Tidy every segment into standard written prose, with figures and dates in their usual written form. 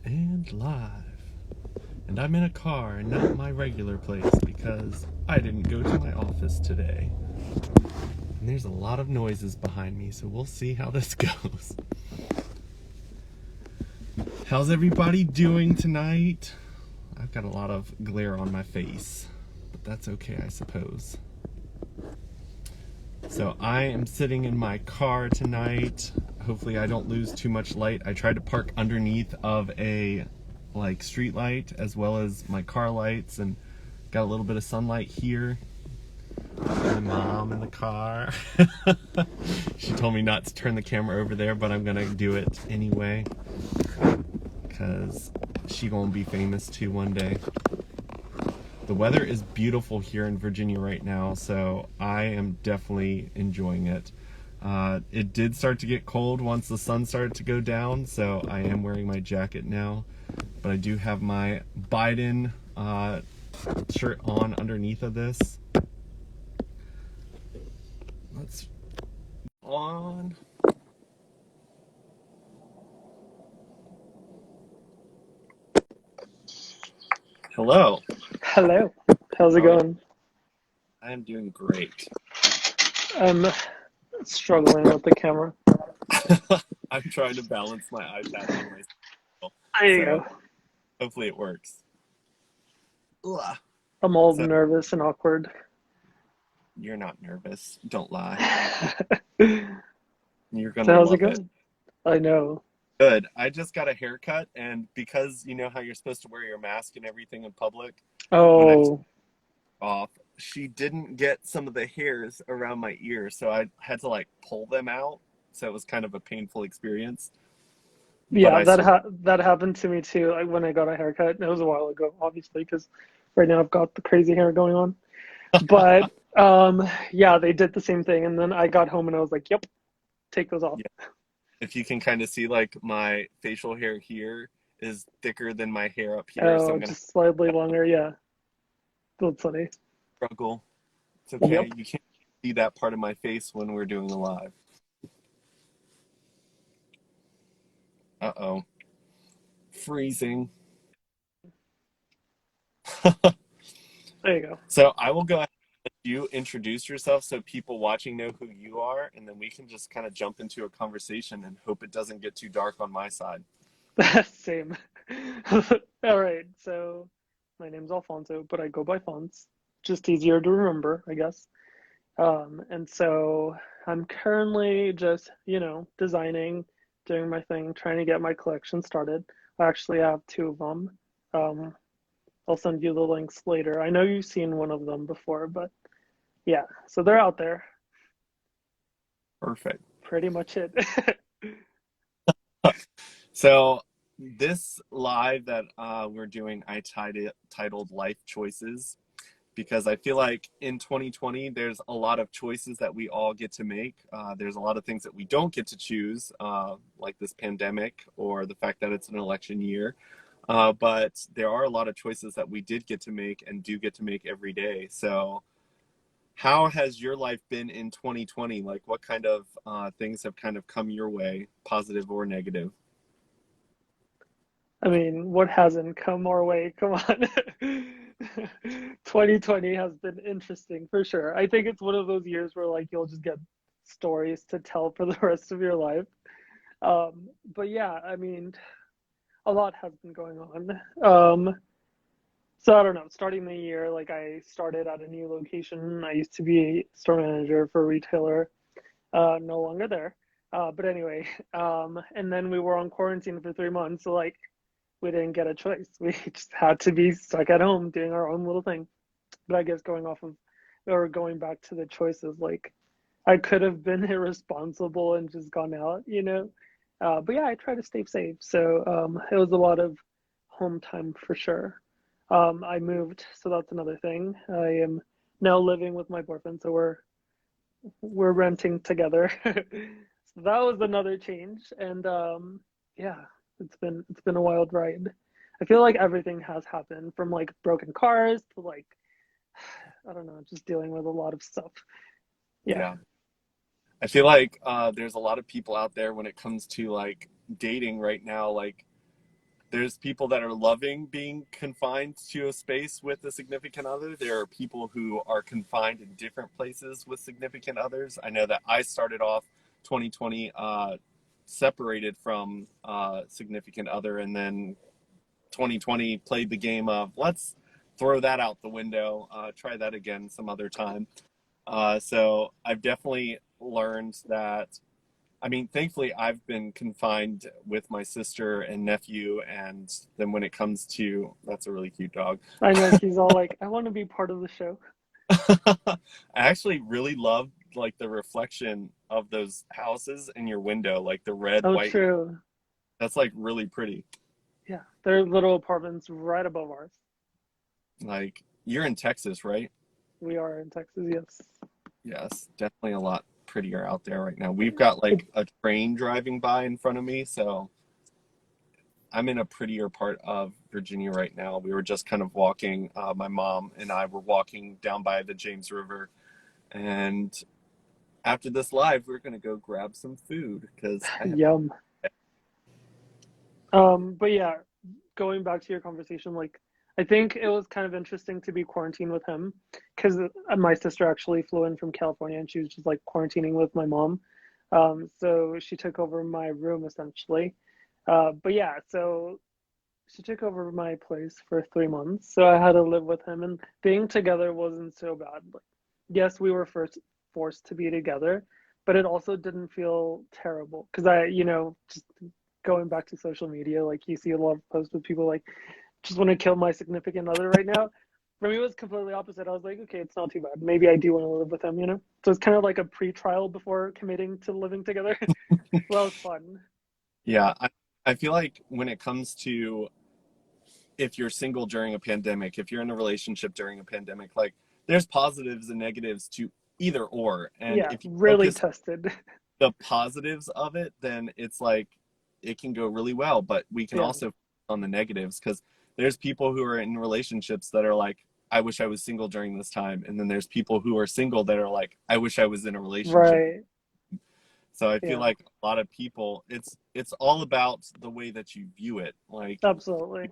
And live. And I'm in a car and not my regular place because I didn't go to my office today. And there's a lot of noises behind me, so we'll see how this goes. How's everybody doing tonight? I've got a lot of glare on my face, but that's okay, I suppose. So I am sitting in my car tonight. Hopefully I don't lose too much light. I tried to park underneath of a street light as well as my car lights and got a little bit of sunlight here. My mom in the car. She told me not to turn the camera over there, but I'm gonna do it anyway because she gonna be famous too one day. The weather is beautiful here in Virginia right now, so I am definitely enjoying it. It did start to get cold once the sun started to go down, so I am wearing my jacket now. But I do have my Biden shirt on underneath of this. Let's on. Hello. Hello. How's it How are you? going? I am doing great. I'm struggling with the camera. I'm trying to balance my iPad on myself, There you so go. hopefully it works. Ugh. I'm all So nervous and awkward. you're not nervous. Don't lie. So You're gonna how's it love it. going? I know. Good. I just got a haircut, and because you know how you're supposed to wear your mask and everything in public, when I took Oh, it off, she didn't get some of the hairs around my ears, so I had to pull them out. So it was kind of a painful experience. But yeah, I sur that happened to me too. Like when I got a haircut, and it was a while ago, obviously, because right now I've got the crazy hair going on. But yeah, they did the same thing, and then I got home and I was like, "Yep, take those off." yeah, if you can kind of see my facial hair here is thicker than my hair up here, so Oh, I'm gonna just slightly longer. Yeah, that's funny. struggle. It's okay. Yep. You can't see that part of my face when we're doing the live. Uh-oh. Freezing. There you go. So I will go ahead and let you introduce yourself so people watching know who you are, and then we can just kind of jump into a conversation and hope it doesn't get too dark on my side. Same. All right, so my name's Alfonso, but I go by Fonz. Just easier to remember, I guess. And so I'm currently just, designing, doing my thing, trying to get my collection started. I actually have two of them. Um, I'll send you the links later. I know you've seen one of them before, but yeah, so they're out there. Perfect. Pretty much it. So this live that we're doing, I titled Life Choices because I feel like in 2020, there's a lot of choices that we all get to make. There's a lot of things that we don't get to choose, like this pandemic or the fact that it's an election year. But there are a lot of choices that we did get to make and do get to make every day. So, how has your life been in 2020? Like, what kind of things have kind of come your way, positive or negative? I mean, what hasn't come our way? Come on. 2020 has been interesting for sure. I think it's one of those years where like you'll just get stories to tell for the rest of your life. But yeah, I mean, a lot has been going on. So I don't know, starting the year, like I started at a new location. I used to be a store manager for a retailer, no longer there. But anyway, and then we were on quarantine for 3 months. So like we didn't get a choice. We just had to be stuck at home doing our own little thing. But I guess going off of or going back to the choices, like I could have been irresponsible and just gone out. But yeah, I try to stay safe. So it was a lot of home time for sure. I moved, so that's another thing. I am now living with my boyfriend, so we're renting together. So that was another change, and yeah, it's been a wild ride. I feel like everything has happened from like broken cars to like I don't know, just dealing with a lot of stuff. Yeah. Yeah. I feel like there's a lot of people out there when it comes to dating right now. there's people that are loving being confined to a space with a significant other. There are people who are confined in different places with significant others. I know that I started off 2020 separated from significant other, and then 2020 played the game of let's throw that out the window, try that again some other time. So I've definitely learned that. I mean, thankfully, I've been confined with my sister and nephew, and then when it comes to, that's a really cute dog. I know he's all like, I want to be part of the show. I actually really love like the reflection of those houses in your window, like the red, Oh, white. true. That's like really pretty. Yeah, there are little apartments right above ours. Like you're in Texas, right? We are in Texas, yes. Yes, definitely a lot prettier out there right now. We've got It, like a train driving by in front of me, so I'm in a prettier part of Virginia right now. We were just kind of walking, my mom and I were walking down by the James River, and after this live, we're gonna go grab some food because I have. yum. But yeah, going back to your conversation, like I think it was kind of interesting to be quarantined with him because my sister actually flew in from California and she was just like quarantining with my mom. So she took over my room essentially. But yeah, so she took over my place for 3 months. So I had to live with him, and being together wasn't so bad. Like, yes, we were first forced to be together, but it also didn't feel terrible because just going back to social media, like you see a lot of posts with people like, just want to kill my significant other right now. For me, it was completely opposite. I was like, okay, it's not too bad. Maybe I do want to live with him. So it's kind of like a pre-trial before committing to living together. Well, it was fun. Yeah, I feel like when it comes to if you're single during a pandemic, if you're in a relationship during a pandemic, like there's positives and negatives to either or. And Yeah, if you really focus tested. the positives of it, then it's like it can go really well. But we can Yeah, also focus on the negatives because there's people who are in relationships that are like, I wish I was single during this time. And then there's people who are single that are like, I wish I was in a relationship. right. So I feel Yeah, like a lot of people, it's all about the way that you view it. Like absolutely.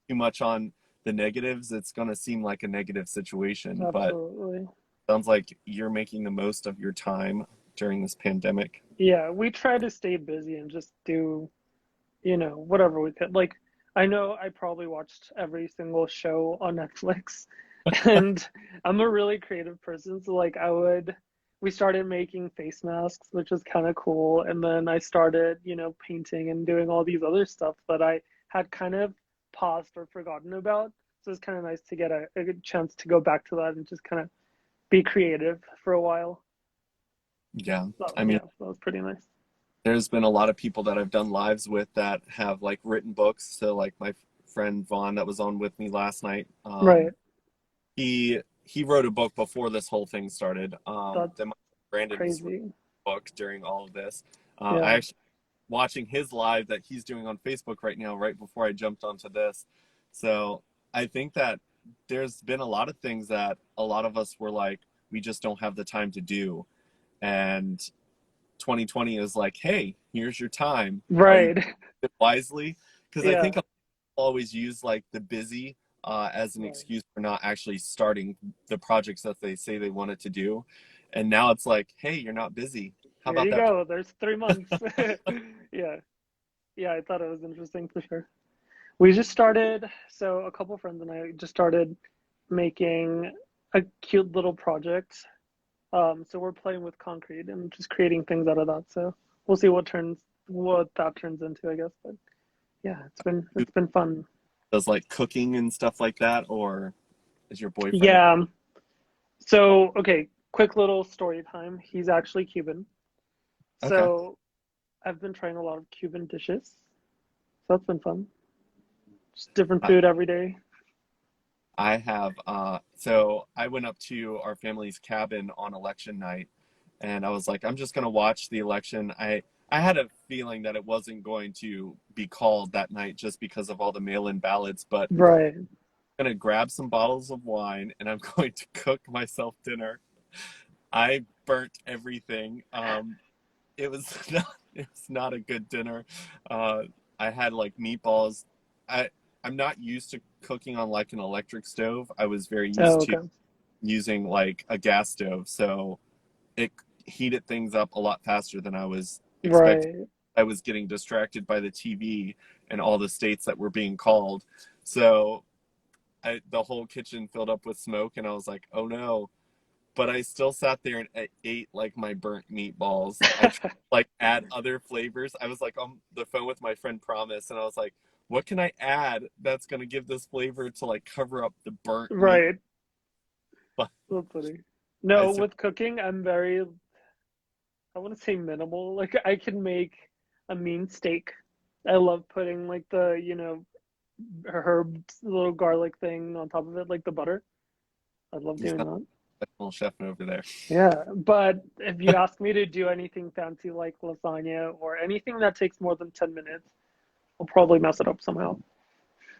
too much on the negatives, it's going to seem like a negative situation. But Absolutely. sounds like you're making the most of your time during this pandemic. Yeah, we try to stay busy and just do, whatever we could. Like, I know I probably watched every single show on Netflix, and I'm a really creative person. So, like, we started making face masks, which was kind of cool. And then I started, painting and doing all these other stuff that I had kind of paused or forgotten about. So it's kind of nice to get a good chance to go back to that and just kind of be creative for a while. Yeah. So, I mean, yeah, that was pretty nice. there's been a lot of people that I've done lives with that have like written books. So like my friend Vaughn that was on with me last night, Right. he wrote a book before this whole thing started. That's Then my friend Brandon is crazy. book during all of this. I Yeah. actually watching his live that he's doing on Facebook right now, right before I jumped onto this. So I think that there's been a lot of things that a lot of us were like, we just don't have the time to do. And 2020 is like, hey, here's your time. Are you Right. using it wisely? Because I Yeah. think always use like the busy as an Right. excuse for not actually starting the projects that they say they wanted to do. And now it's like, hey, you're not busy. How Here about you that? go. There's 3 months. Yeah. Yeah, I thought it was interesting for sure. We just started, so a couple friends and I just started making a cute little project. So we're playing with concrete and just creating things out of that. So we'll see what that turns into, I guess. But yeah, it's been fun. Does like cooking and stuff like that, or is your boyfriend? Yeah. So okay, quick little story time. He's actually Cuban. Okay. So I've been trying a lot of Cuban dishes. So that's been fun. Just different I, food every day. I have. So I went up to our family's cabin on election night, and I was like, I'm just gonna watch the election. I had a feeling that it wasn't going to be called that night just because of all the mail-in ballots, but Right. I'm gonna grab some bottles of wine and I'm going to cook myself dinner. I burnt everything. It was not it was not a good dinner. Uh, I had like meatballs I I'm not used to cooking on like an electric stove. I was very Oh, used to okay. using like a gas stove, so it heated things up a lot faster than I was expecting. Right. I was getting distracted by the TV and all the states that were being called. So the whole kitchen filled up with smoke, and I was like, oh no. But I still sat there and ate like my burnt meatballs. I tried to like add other flavors. I was like on the phone with my friend Promise, and I was like, what can I add that's gonna give this flavor to like cover up the burnt meat? Right. But That's funny. I No, still, with cooking, I'm very, I want to say minimal. Like I can make a mean steak. I love putting like the, herbs, little garlic thing on top of it, like the butter. I love you doing sound that. like a little chef over there. Yeah, but if you ask me to do anything fancy like lasagna or anything that takes more than 10 minutes, I'll probably mess it up somehow.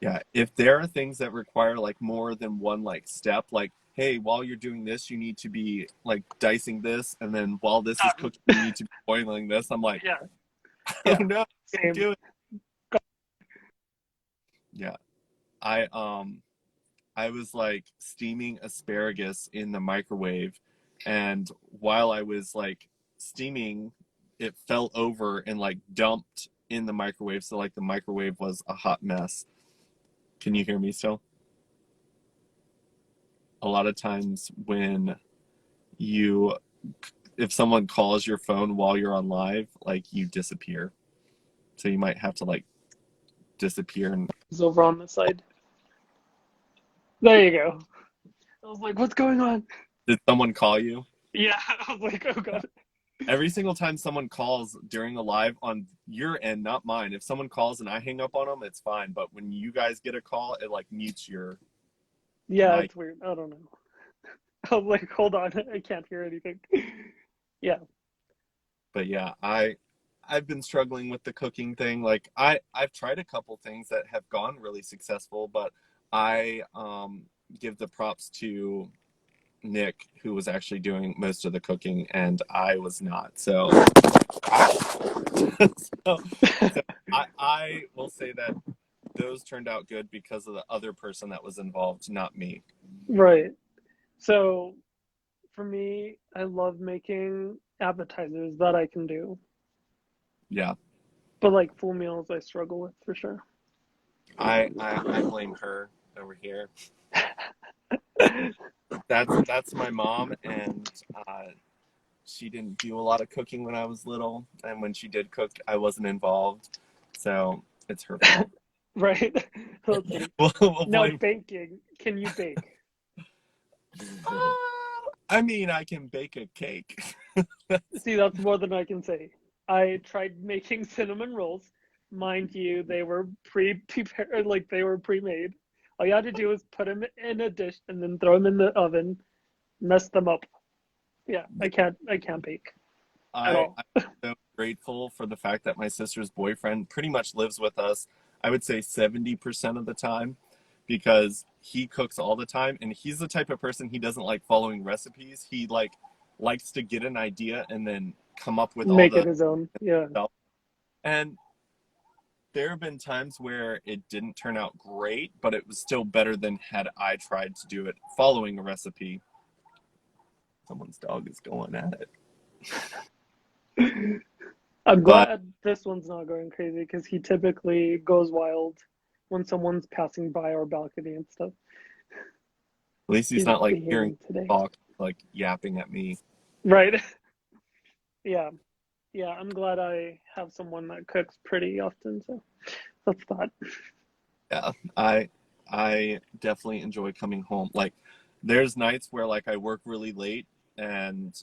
Yeah, if there are things that require like more than one like step, like hey, while you're doing this, you need to be like dicing this, and then while this is Done. cooking, you need to be boiling this. I'm like, Yeah, oh yeah, no, I can't same. do it. Yeah, I was like steaming asparagus in the microwave, and while I was like steaming, it fell over and like dumped in the microwave, so like the microwave was a hot mess. Can you hear me still? A lot of times when you if someone calls your phone while you're on live, like you disappear. So you might have to like disappear and It's over on the side. There you go. I was like, what's going on? did someone call you? Yeah, I was like, oh Yeah. God. Every single time someone calls during a live on your end, not mine. If someone calls and I hang up on them, it's fine. But when you guys get a call, it like mutes your Yeah, mic. it's weird. I don't know. I was like, hold on, I can't hear anything. Yeah, But yeah, I've been struggling with the cooking thing. Like I've tried a couple things that have gone really successful, but I give the props to Nick, who was actually doing most of the cooking, and I was not. So, so, so I will say that those turned out good because of the other person that was involved, not me. right. So for me, I love making appetizers that I can do, Yeah, but like full meals, I struggle with for sure. I blame her over here. That's my mom, and she didn't do a lot of cooking when I was little, and when she did cook, I wasn't involved, so it's her fault. Right? That's funny. We'll Now, blame. baking. Can you bake? I mean, I can bake a cake. See, that's more than I can say. I tried making cinnamon rolls. Mind you, they were pre-prepared, like they were pre-made. All you had to do was put them in a dish and then throw them in the oven, mess them up. Yeah, I can't bake at all. I'm so grateful for the fact that my sister's boyfriend pretty much lives with us, I would say 70% of the time, because he cooks all the time, and he's the type of person, he doesn't like following recipes. He like likes to get an idea and then come up with all Make it the his own. Yeah. stuff. And there have been times where it didn't turn out great, but it was still better than had I tried to do it following a recipe. Someone's dog is going at it. I'm But glad this one's not going crazy because he typically goes wild when someone's passing by our balcony and stuff. at least he's He's not like hearing behaving today. talk, like yapping at me. Right. Yeah. Yeah, I'm glad I have someone that cooks pretty often, so that's that. Yeah, I definitely enjoy coming home. Like, there's nights where like I work really late, and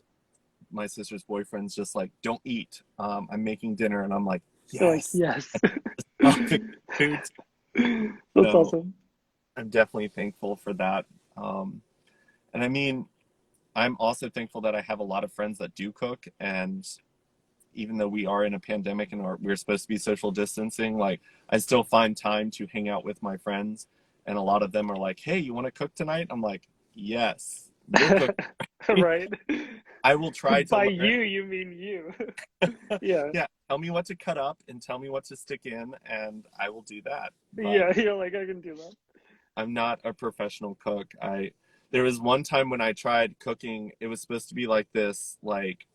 my sister's boyfriend's just like, "Don't eat. I'm making dinner," and I'm like, You're like, "Yes, yes. I'll pick food." That's So awesome. I'm definitely thankful for that. And I mean, I'm also thankful that I have a lot of friends that do cook, and even though we are in a pandemic and we're supposed to be social distancing, like I still find time to hang out with my friends. And a lot of them are like, "Hey, you want to cook tonight?" I'm like, "Yes, You're cooking. Right. I will try to By learn. you mean you. Yeah. Yeah, tell me what to cut up and tell me what to stick in, and I will do that. But Yeah, you're like, I can do that. I'm not a professional cook. I There was one time when I tried cooking, it was supposed to be like this like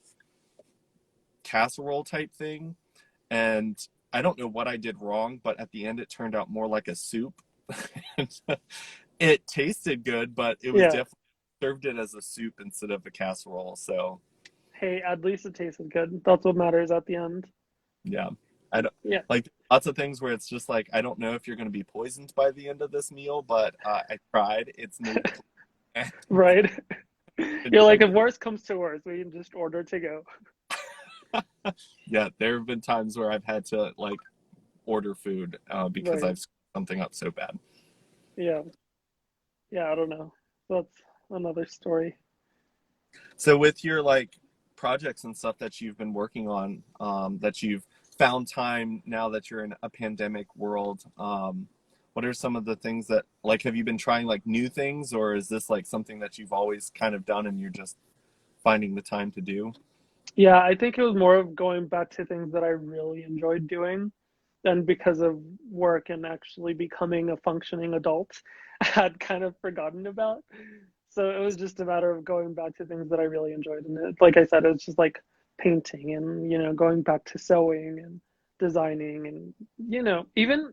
casserole type thing, and I don't know what I did wrong, but at the end it turned out more like a soup. It tasted good, but it was Yeah. definitely served it as a soup instead of a casserole. So Hey, at least it tasted good. That's what matters at the end. yeah, I don't Yeah. like lots of things where it's just like I don't know if you're going to be poisoned by the end of this meal, but I tried. It's made it Right. been You're like, fun. if worse comes to worse, we can just order to go. Yeah, there have been times where I've had to like order food because Right. I've screwed something up so bad. Yeah. Yeah, I don't know. That's another story. So with your like projects and stuff that you've been working on, that you've found time now that you're in a pandemic world, what are some of the things that like have you been trying like new things, or is this like something that you've always kind of done and you're just finding the time to do? Yeah, I think it was more of going back to things that I really enjoyed doing. And because of work and actually becoming a functioning adult, I had kind of forgotten about. So it was just a matter of going back to things that I really enjoyed. And like I said, it was just like painting and, going back to sewing and designing. And, even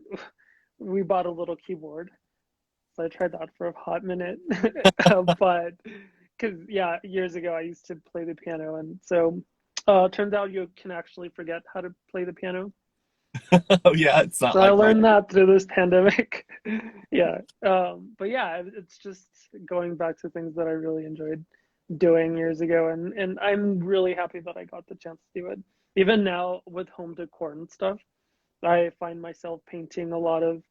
we bought a little keyboard. So I tried that for a hot minute. But because, yeah, years ago I used to play the piano. And so turns out you can actually forget how to play the piano. Oh yeah, it's not So I like my learned that through this pandemic. Yeah. But yeah, it's just going back to things that I really enjoyed doing years ago. And I'm really happy that I got the chance to do it. Even now with home decor and stuff, I find myself painting a lot of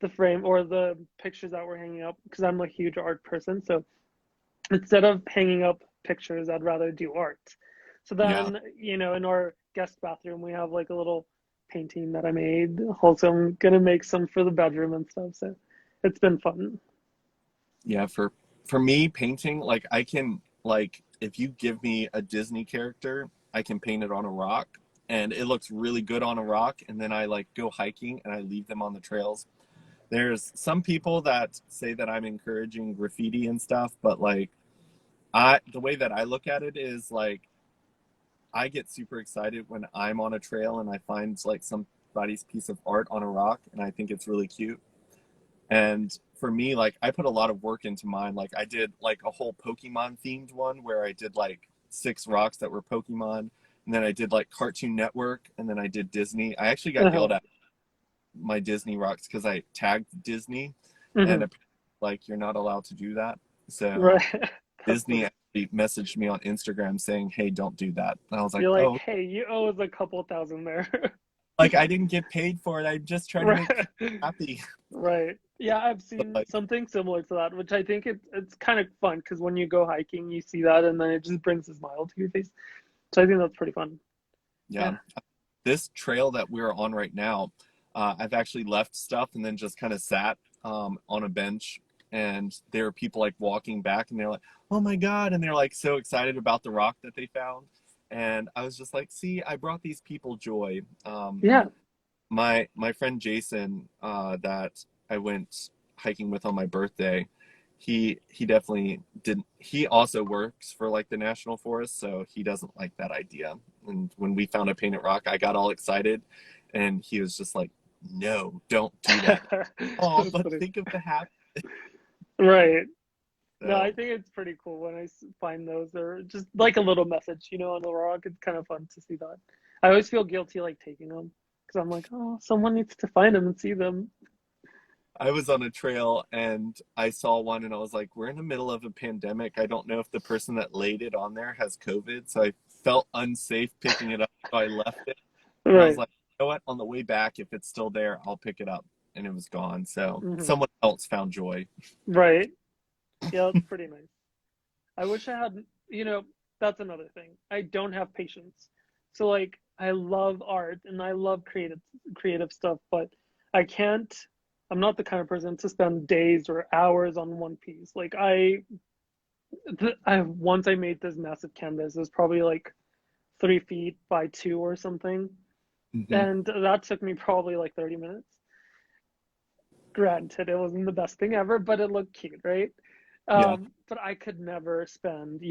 the frame or the pictures that we're hanging up because I'm a huge art person. So instead of hanging up pictures, I'd rather do art. So yeah. then, in our guest bathroom, we have like a little painting that I made. Also, I'm gonna make some for the bedroom and stuff. So it's been fun. Yeah, for me painting, like I can like if you give me a Disney character, I can paint it on a rock and it looks really good on a rock, and then I like go hiking and I leave them on the trails. There's some people that say that I'm encouraging graffiti and stuff, but like I the way that I look at it is like I get super excited when I'm on a trail and I find like somebody's piece of art on a rock and I think it's really cute. And for me, like I put a lot of work into mine. Like I did like a whole Pokemon themed one where I did like 6 rocks that were Pokemon. And then I did like Cartoon Network, and then I did Disney. I actually got Uh-huh. yelled at my Disney rocks because I tagged Disney, and Hmm. like you're not allowed to do that. So Right. That's Disney funny. actually messaged me on Instagram saying, "Hey, don't do that." And I was like, You're like, "Oh, hey, you owe us a couple thousand there. like I didn't get paid for it. I'm just trying to make Right. people happy." Right. Yeah, I've But seen like, something similar to that, which I think it's kind of fun because when you go hiking, you see that, and then it just brings a smile to your face. So I think that's pretty fun. yeah, Yeah. this trail that we're on right now, I've actually left stuff and then just kind of sat on a bench. And there are people like walking back and they're like, oh my God. And they're like so excited about the rock that they found. And I was just like, see, I brought these people joy. Yeah. My friend Jason, that I went hiking with on my birthday, he definitely didn't. He also works for like the national forest, so he doesn't like that idea. And when we found a painted rock, I got all excited, and he was just like, "No, don't do that." Oh, That's but funny. think of the happy. Right. No, I So think it's pretty cool when I find those or just like a little message, on the rock. It's kind of fun to see that. I always feel guilty like taking them because I'm like, oh, someone needs to find them and see them. I was on a trail and I saw one, and I was like, "We're in the middle of a pandemic. I don't know if the person that laid it on there has COVID." So I felt unsafe picking it up, so I left it. And I was Right. like, you know what? On the way back, if it's still there, I'll pick it up. And it was gone. So Hmm. someone else found joy. Right. Yeah, that's pretty nice. I wish I had, that's another thing. I don't have patience. So like I love art and I love creative stuff, but I can't I'm not the kind of person to spend days or hours on one piece. Like Once I made this massive canvas, it was probably like 3 feet by 2 or something, Hmm. and that took me probably like 30 minutes. Granted, it wasn't the best thing ever, but it looked cute, right? Yeah. But I could never spend,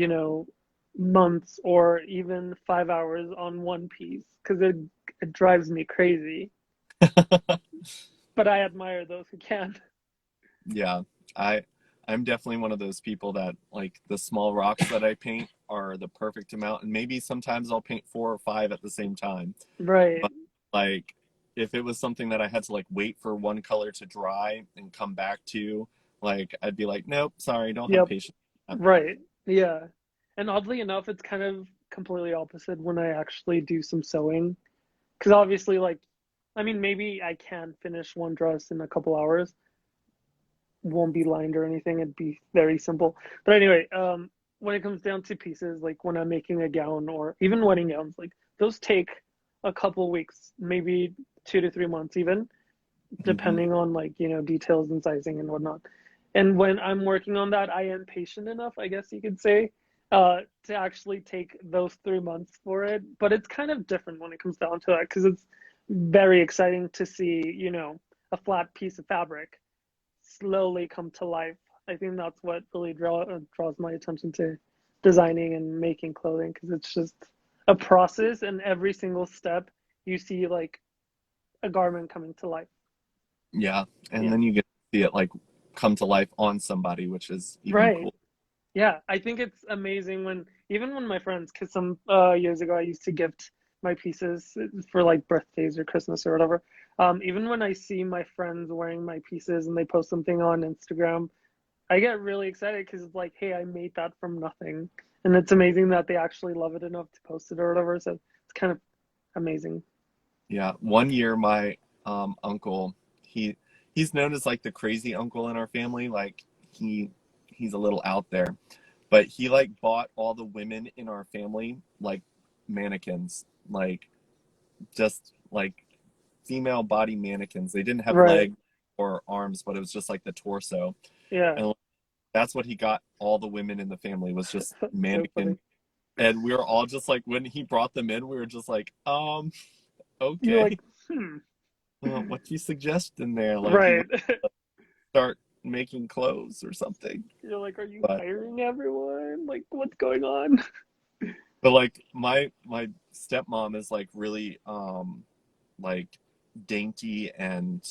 months or even 5 hours on one piece because it drives me crazy. But I admire those who can. Yeah. I I'm definitely one of those people that like the small rocks that I paint are the perfect amount, and maybe sometimes I'll paint four or five at the same time. Right. But like if it was something that I had to like wait for one color to dry and come back to, like I'd be like, nope, sorry, don't have Yep. patience. Right. Yeah. And oddly enough, it's kind of completely opposite when I actually do some sewing. Because obviously, like, I mean, maybe I can finish one dress in a couple hours, won't be lined or anything. It'd be very simple. But anyway, when it comes down to pieces, like when I'm making a gown or even wedding gowns, like those take a couple weeks, maybe 2 to 3 months, even Hmm. depending on like details and sizing and whatnot. And when I'm working on that, I am patient enough, I guess you could say, to actually take those 3 months for it. But it's kind of different when it comes down to that because it's very exciting to see, a flat piece of fabric slowly come to life. I think that's what really draws my attention to designing and making clothing because it's just a process, and every single step you see like a garment coming to life. Yeah. And Yeah, then you get to see it like come to life on somebody, which is even right. cool. Yeah, I think it's amazing when even when my friends, because some years ago I used to gift my pieces for like birthdays or Christmas or whatever. Even when I see my friends wearing my pieces and they post something on Instagram, I get really excited because it's like, hey, I made that from nothing. And it's amazing that they actually love it enough to post it or whatever. So it's kind of amazing. Yeah. One year my uncle, he he's known as like the crazy uncle in our family. Like he he's a little out there. But he like bought all the women in our family like mannequins, like just like female body mannequins. They didn't have Right. legs or arms, but it was just like the torso. Yeah. And like, that's what he got all the women in the family was just That's so mannequin. funny. And we were all just like when he brought them in, we were just like, You're like, okay. hmm. What do you suggest in there? Like you Right. want to start making clothes or something. You're like, are you But hiring everyone? Like, what's going on? like my stepmom is like really like dainty, and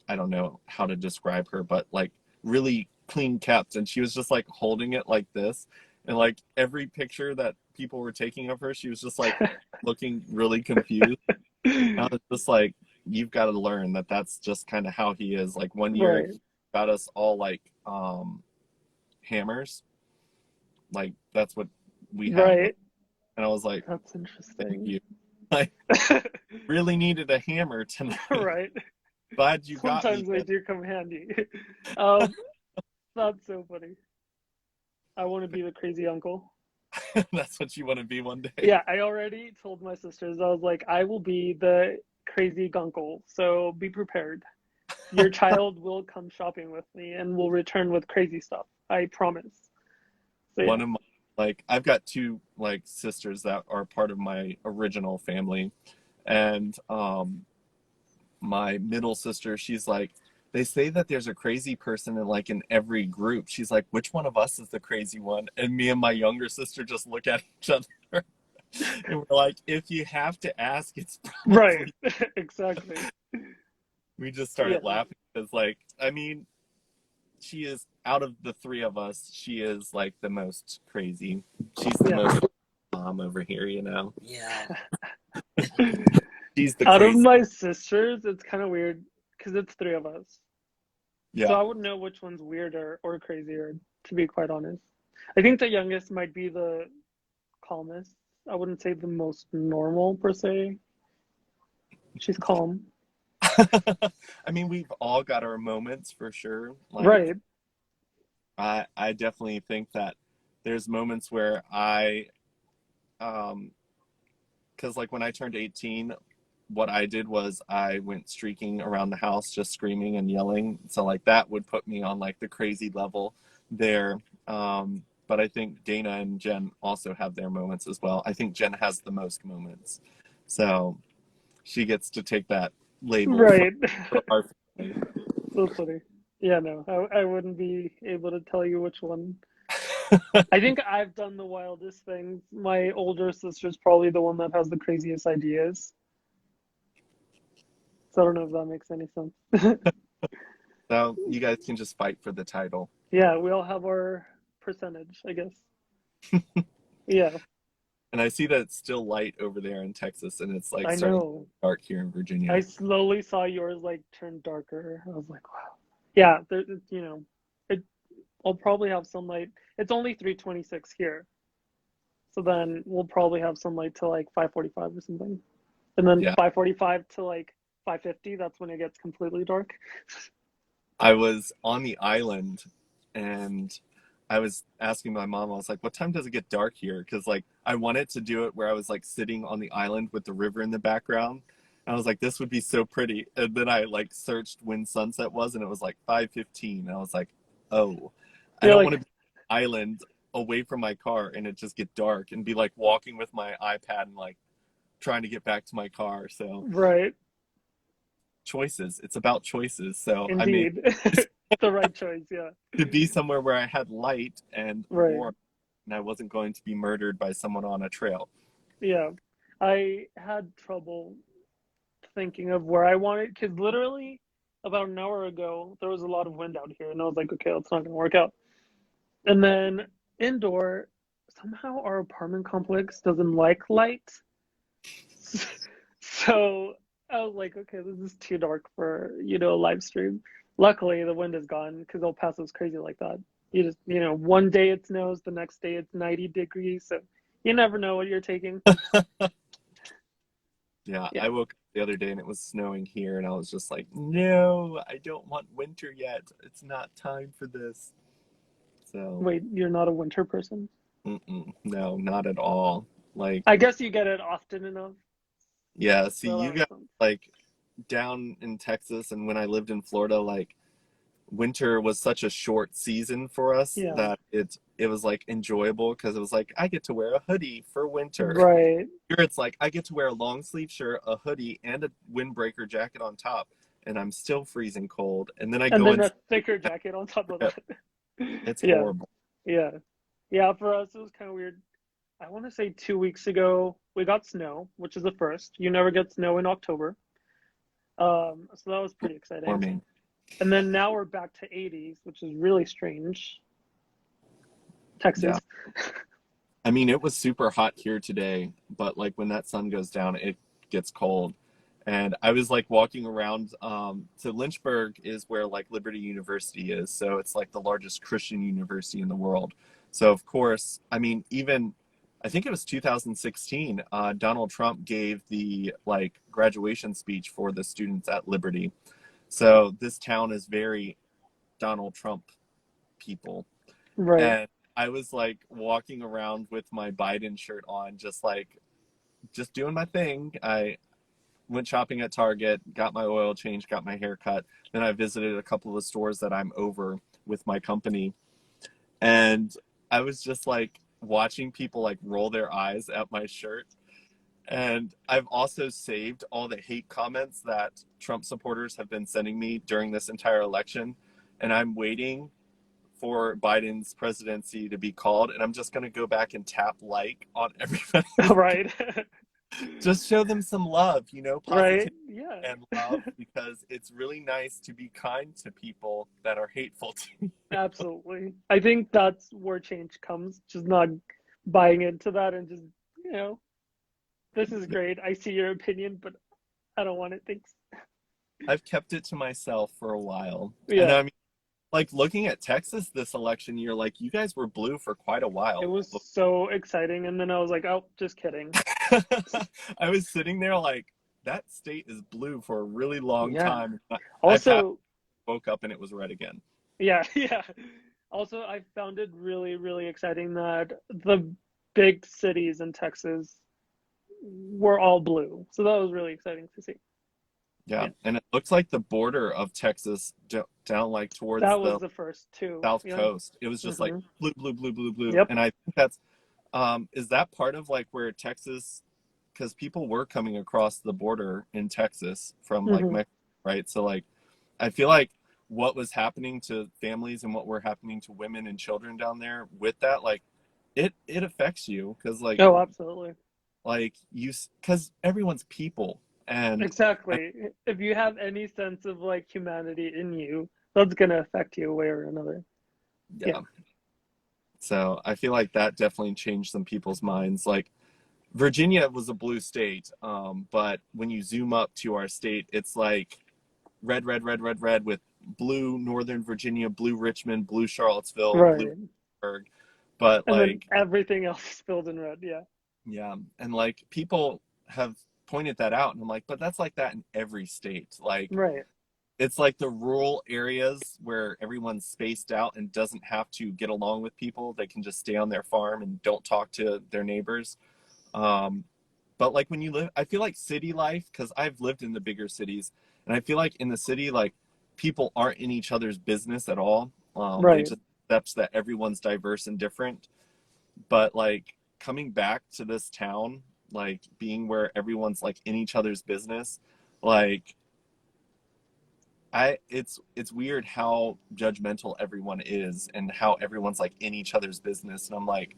I don't know how to describe her, but like really clean kept. And she was just like holding it like this. And like every picture that people were taking of her, she was just like looking really confused. I was just like, you've got to learn that that's just kind of how he is. Like one year, he Right. got us all like hammers. Like that's what we had. Right. And I was like, That's thank interesting. you. I really needed a hammer tonight. Right. Glad you got me Sometimes they this. do come handy. Um, that's so funny. I want to be the crazy uncle. That's what you want to be one day. Yeah, I already told my sisters, I was like, I will be the crazy gunkle, so be prepared. Your child will come shopping with me and will return with crazy stuff. I promise. So yeah. One of my like I've got two like sisters that are part of my original family, and my middle sister, she's like, they say that there's a crazy person in like in every group. She's like, which one of us is the crazy one? And me and my younger sister just look at each other and we're like, if you have to ask, it's Right. probably Exactly. we just Yeah. started laughing because like I mean she is out of the three of us, she is like the most crazy. She's the Yeah. most mom over here, you know. Yeah. She's the Out of crazy. my sisters, it's kind of weird because it's three of us. So Yeah. I wouldn't know which one's weirder or crazier, to be quite honest. I think the youngest might be the calmest. I wouldn't say the most normal per se. She's calm. I mean, we've all got our moments for sure. Like Right. I definitely think that there's moments where I because like when I turned 18, what I did was I went streaking around the house just screaming and yelling. So like that would put me on like the crazy level there. but I think Dana and Jen also have their moments as well. I think Jen has the most moments. So she gets to take that label Right. for our family. So funny. Yeah, no, I wouldn't be able to tell you which one. I think I've done the wildest things. My older sister's probably the one that has the craziest ideas. So I don't know if that makes any sense. So you guys can just fight for the title. Yeah, we all have our percentage, I guess. Yeah, And I see that it's still light over there in Texas, and it's like I starting to know. get dark here in I Virginia. slowly saw yours like turn darker. I was like, wow. Yeah, there, it. I'll probably have sunlight. It's only 3:26 here, so then we'll probably have sunlight till like 5:45 or something, and then Yeah. 5:45 to like 5:50. That's when it gets completely dark. I was on the island and I was asking my mom, I was like, what time does it get dark here? Because like I wanted to do it where I was like sitting on the island with the river in the background. And I was like, this would be so pretty. And then I like searched when sunset was and it was like 5:15. And I was like, oh, I You're don't want to like, be on the island away from my car and it just get dark and be like walking with my iPad and like trying to get back to my car. So right, choices. It's about choices. So I made indeed, the right choice. Yeah, to be somewhere where I had light and right. warmth and I wasn't going to be murdered by someone on a trail. Yeah, I had trouble thinking of where I wanted because literally about an hour ago there was a lot of wind out here, and I was like, okay, that's not gonna work out. And then indoor, somehow our apartment complex doesn't like light. So I was like, okay, this is too dark for, a live stream. Luckily, the wind is gone because El Paso's crazy like that. You just, one day it snows, the next day it's 90 degrees. So you never know what you're taking. Yeah, Yeah. I woke up the other day and it was snowing here and I was just like, no, I don't want winter yet. It's not time for this. So, Wait, you're not a winter person? no, not at all. Like, I guess you get it often enough. yeah, see, So that you makes got sense. like down in Texas and when I lived in Florida, like winter was such a short season for us Yeah. that it was like enjoyable because it was like I get to wear a hoodie for winter. Right. Here it's like I get to wear a long sleeve shirt, a hoodie, and a windbreaker jacket on top, and I'm still freezing cold. And then I And go then in. a thicker jacket on top of that. It's Yeah. horrible. Yeah. Yeah. For us, it was kind of weird. I want to say 2 weeks ago, we got snow, which is the first. You never get snow in October. So that was pretty For exciting. me. And then now we're back to 80s, which is really strange. Yeah. Texas. I mean, it was super hot here today, but like when that sun goes down, it gets cold. And I was like walking around. So Lynchburg is where like Liberty University is. So it's like the largest Christian university in the world. So of course, I mean, even I think it was 2016, Donald Trump gave the like graduation speech for the students at Liberty. So this town is very Donald Trump people. Right. And I was like walking around with my Biden shirt on, just doing my thing. I went shopping at Target, got my oil change, got my hair cut. Then I visited a couple of the stores that I'm over with my company. And I was just like watching people like roll their eyes at my shirt. And I've also saved all the hate comments that Trump supporters have been sending me during this entire election. And I'm waiting for Biden's presidency to be called, and I'm just going to go back and tap like on everybody. Right. Just show them some love, Right. positivity Yeah. and love, because it's really nice to be kind to people that are hateful to me. Absolutely. I think that's where change comes, just not buying into that and just, you know, this is great. I see your opinion, but I don't want it. Thanks. I've kept it to myself for a while. And Yeah. I mean, like looking at Texas this election year, like you guys were blue for quite a It while. was so exciting. And then I was like, oh, just kidding. I was sitting there like, that state is blue for a really long Yeah. time. I passed, Also, woke up and it was red again. yeah, yeah. Also, I found it really, really exciting that the big cities in Texas were all blue. So that was really exciting to see. Yeah, Yeah, and it looks like the border of Texas down like towards that was the the first two. south Yeah. coast. It was just like Hmm. blue, blue, blue, blue, blue. Yep. And I think that's is that part of like where Texas, because people were coming across the border in Texas from like Hmm. Mexico, right? So like I feel like what was happening to families and what were happening to women and children down there with that, like it affects you because Oh, absolutely. like you because everyone's people and I, Exactly. If you have any sense of like humanity in you, that's gonna affect you a way or another. Yeah. yeah. So I feel like that definitely changed some people's minds. Like Virginia was a blue state, but when you zoom up to our state, it's like red, red, red, red, red with blue Northern Virginia, blue Richmond, blue Charlottesville, blue Right. Pittsburgh. But And then like, everything else is filled in red. Yeah. yeah, and like people have pointed that out, and I'm like, but that's like that in every state. Like, Right. it's like the rural areas where everyone's spaced out and doesn't have to get along with people. They can just stay on their farm and don't talk to their neighbors. Um, but like when you live, I feel like city life, because I've lived in the bigger cities, and I feel like in the city, like people aren't in each other's business at all. They Right. just accept that everyone's diverse and different. But like coming back to this town, like being where everyone's like in each other's business, like it's weird how judgmental everyone is and how everyone's like in each other's business. And I'm like,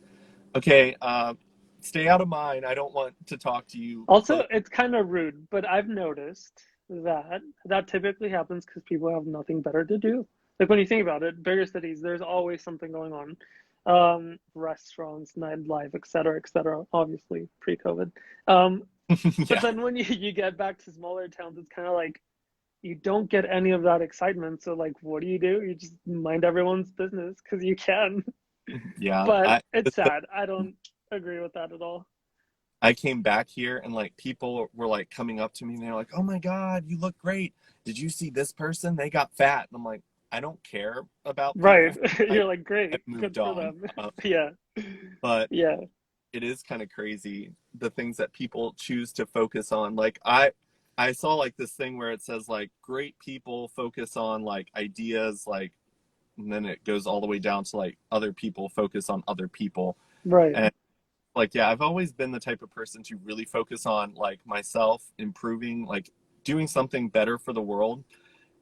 okay, stay out of mine. I don't want to talk to you Also, close. it's kind of rude, but I've noticed that that typically happens because people have nothing better to do. Like when you think about it, bigger cities, there's always something going on. Restaurants, nightlife, et cetera, obviously pre-COVID. But Yeah, then when you get back to smaller towns, it's kind of like you don't get any of that excitement. So like, what do? You just mind everyone's business because you can. yeah. But it's sad. I don't agree with that at all. I came back here and like people were like coming up to me and they're like, "Oh my God, you look great. Did you see this person? They got fat." And I'm like, I don't care about Right. people. You're like, I've great, moved good for on. them. Yeah. But Yeah. it is kind of crazy the things that people choose to focus on. Like I saw like this thing where it says like great people focus on like ideas like and then it goes all the way down to like other people focus on other people. Right. And like yeah, I've always been the type of person to really focus on like myself improving, like doing something better for the world.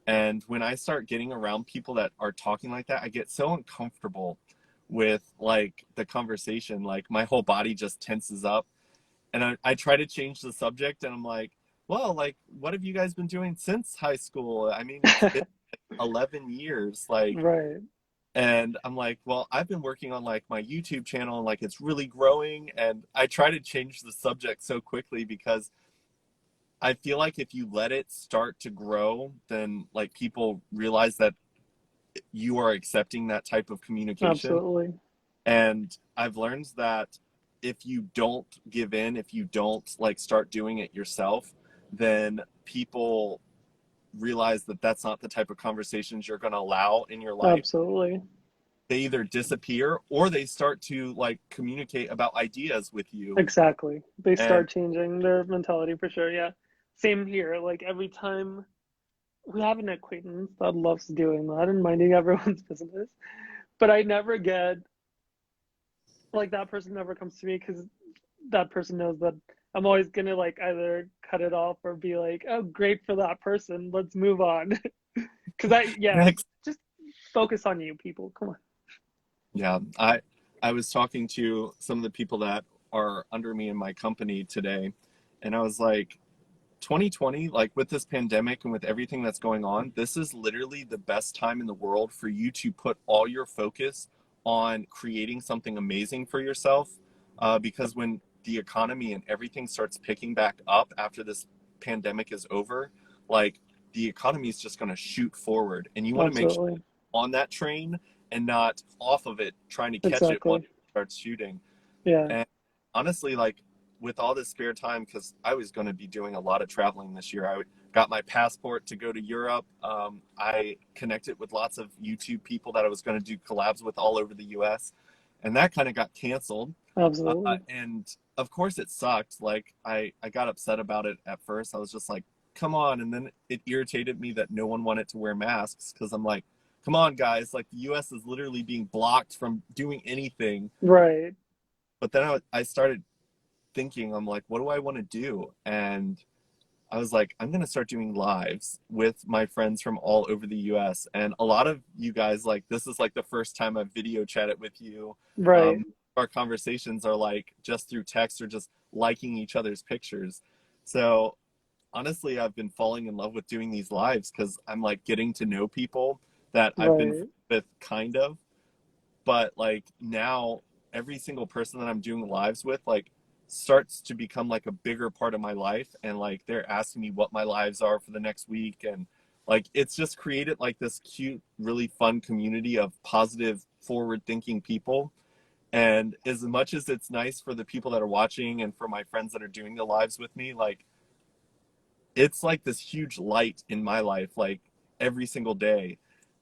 And when I start getting around people that are talking like that, I get so uncomfortable with like the conversation. Like my whole body just tenses up. And I try to change the subject and I'm like, well, like, what have you guys been doing since high school? I mean, it's been 11 years. Like, Right. and I'm like, well, I've been working on like my YouTube channel and like it's really growing. And I try to change the subject so quickly because I feel like if you let it start to grow, then like people realize that you are accepting that type of communication. Absolutely. And I've learned that if you don't give in, if you don't like start doing it yourself, then people realize that that's not the type of conversations you're going to allow in your life. Absolutely. They either disappear or they start to like communicate about ideas with you. Exactly. They And start changing their mentality for sure. Yeah. Same here. Like every time we have an acquaintance that loves doing that and minding everyone's business, but I never get like that person never comes to me because that person knows that I'm always gonna like either cut it off or be like, oh, great for that person. Let's move on. Because yeah, next, just focus on you, people. Come on. yeah, I was talking to some of the people that are under me in my company today, and I was like, 2020, like with this pandemic and with everything that's going on, this is literally the best time in the world for you to put all your focus on creating something amazing for yourself. Because when the economy and everything starts picking back up after this pandemic is over, like the economy is just going to shoot forward. And you want to make sure Absolutely. on that train and not off of it, trying to catch it once Exactly. it starts shooting. Yeah. And honestly, like with all this spare time, because I was going to be doing a lot of traveling this year, I got my passport to go to Europe. I connected with lots of YouTube people that I was going to do collabs with all over the US. And that kind of got canceled. Absolutely. And of course, it sucked. Like, I got upset about it at first. I was just like, come on. And then it irritated me that no one wanted to wear masks because I'm like, come on, guys. Like, the US is literally being blocked from doing anything. Right. But then I started thinking, I'm like, what do I want to do? And I was like, I'm going to start doing lives with my friends from all over the US. And a lot of you guys, like, this is like the first time I've video chatted with you. Right. Our conversations are like just through text or just liking each other's pictures. So honestly, I've been falling in love with doing these lives because I'm like getting to know people that I've been Right. with, kind of. But like now, every single person that I'm doing lives with, like, starts to become like a bigger part of my life. And like they're asking me what my lives are for the next week. And like it's just created like this cute, really fun community of positive, forward thinking people. And as much as it's nice for the people that are watching and for my friends that are doing the lives with me, like it's like this huge light in my life, like every single day.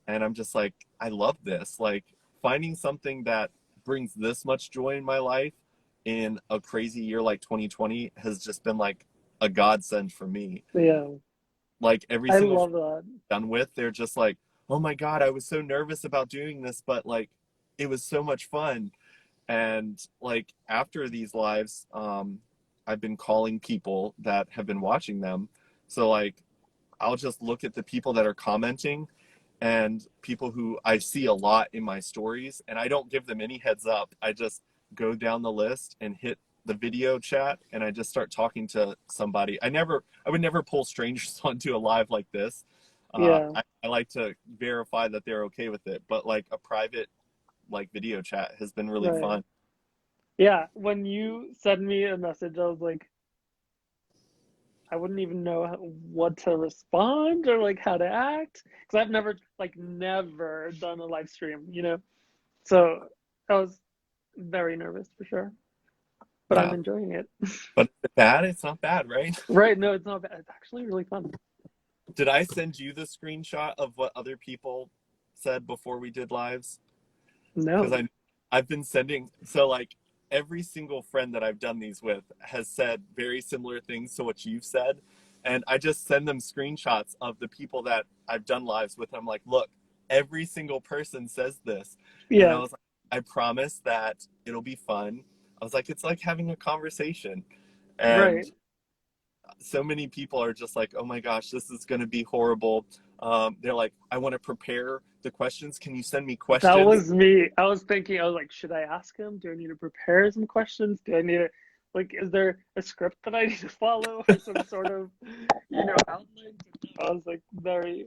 And I'm just like, I love this. Like finding something that brings this much joy in my life in a crazy year like 2020 has just been like a godsend for me. Yeah. Like every I single love that. done with, they're just like, oh my God, I was so nervous about doing this, but like it was so much fun. And like after these lives, I've been calling people that have been watching them. So like I'll just look at the people that are commenting and people who I see a lot in my stories, and I don't give them any heads up. I just go down the list and hit the video chat, and I just start talking to somebody. I would never pull strangers onto a live like this. Yeah. I like to verify that they're okay with it, but like a private like video chat has been really Right. fun. Yeah. When you send me a message, I was like, I wouldn't even know what to respond or like how to act because I've never done a live stream, you know? So I was very nervous for sure, but I'm Yeah, enjoying it. but if it's bad, it's not bad, right? Right. No, it's not bad. It's actually really fun. Did I send you the screenshot of what other people said before we did lives? Because No. I've been sending, so like every single friend that I've done these with has said very similar things to what you've said, and I just send them screenshots of the people that I've done lives with. I'm like, look, every single person says this. And I Yeah. was like, I promise that it'll be fun. I was like, it's like having a conversation. Right. And so many people are just like, oh my gosh, this is going to be horrible. They're like, I want to prepare the questions. Can you send me That questions? was me. I was thinking, I was like, should I ask him? Do I need to prepare some questions? Do I need to, like, is there a script that I need to follow or some sort of, outline? I was like very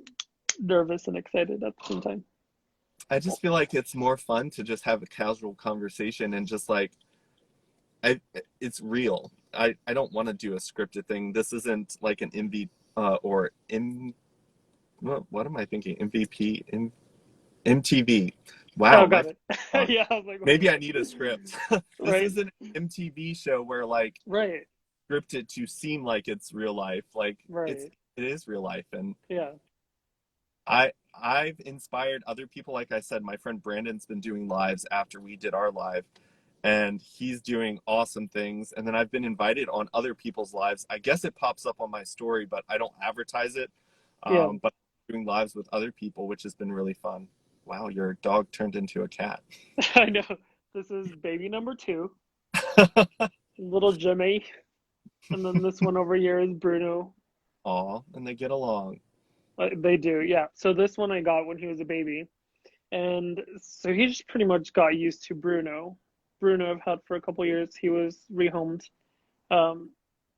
nervous and excited at the same time. I just feel like it's more fun to just have a casual conversation and just like, I, it's real. I don't want to do a scripted thing. This isn't like an MV or M. What am I thinking? MVP, MTV. Oh, Wow, my got it. wrong. Yeah, I was like, Maybe I need a script. This right, isn't an MTV show where like right, scripted to seem like it's real life. Like right. it is real life, and Yeah. I've inspired other people. Like I said, my friend Brandon's been doing lives after we did our live, and he's doing awesome things. And then I've been invited on other people's lives. I guess it pops up on my story, but I don't advertise it. Yeah. But I'm doing lives with other people, which has been really fun. Wow, your dog turned into a cat. I know. This is baby number two, little Jimmy. And then this one over here is Bruno. Aw, and they get along. They do, yeah. So this one I got when he was a baby. And so he just pretty much got used to Bruno. Bruno I've had for a couple years. He was rehomed. Um,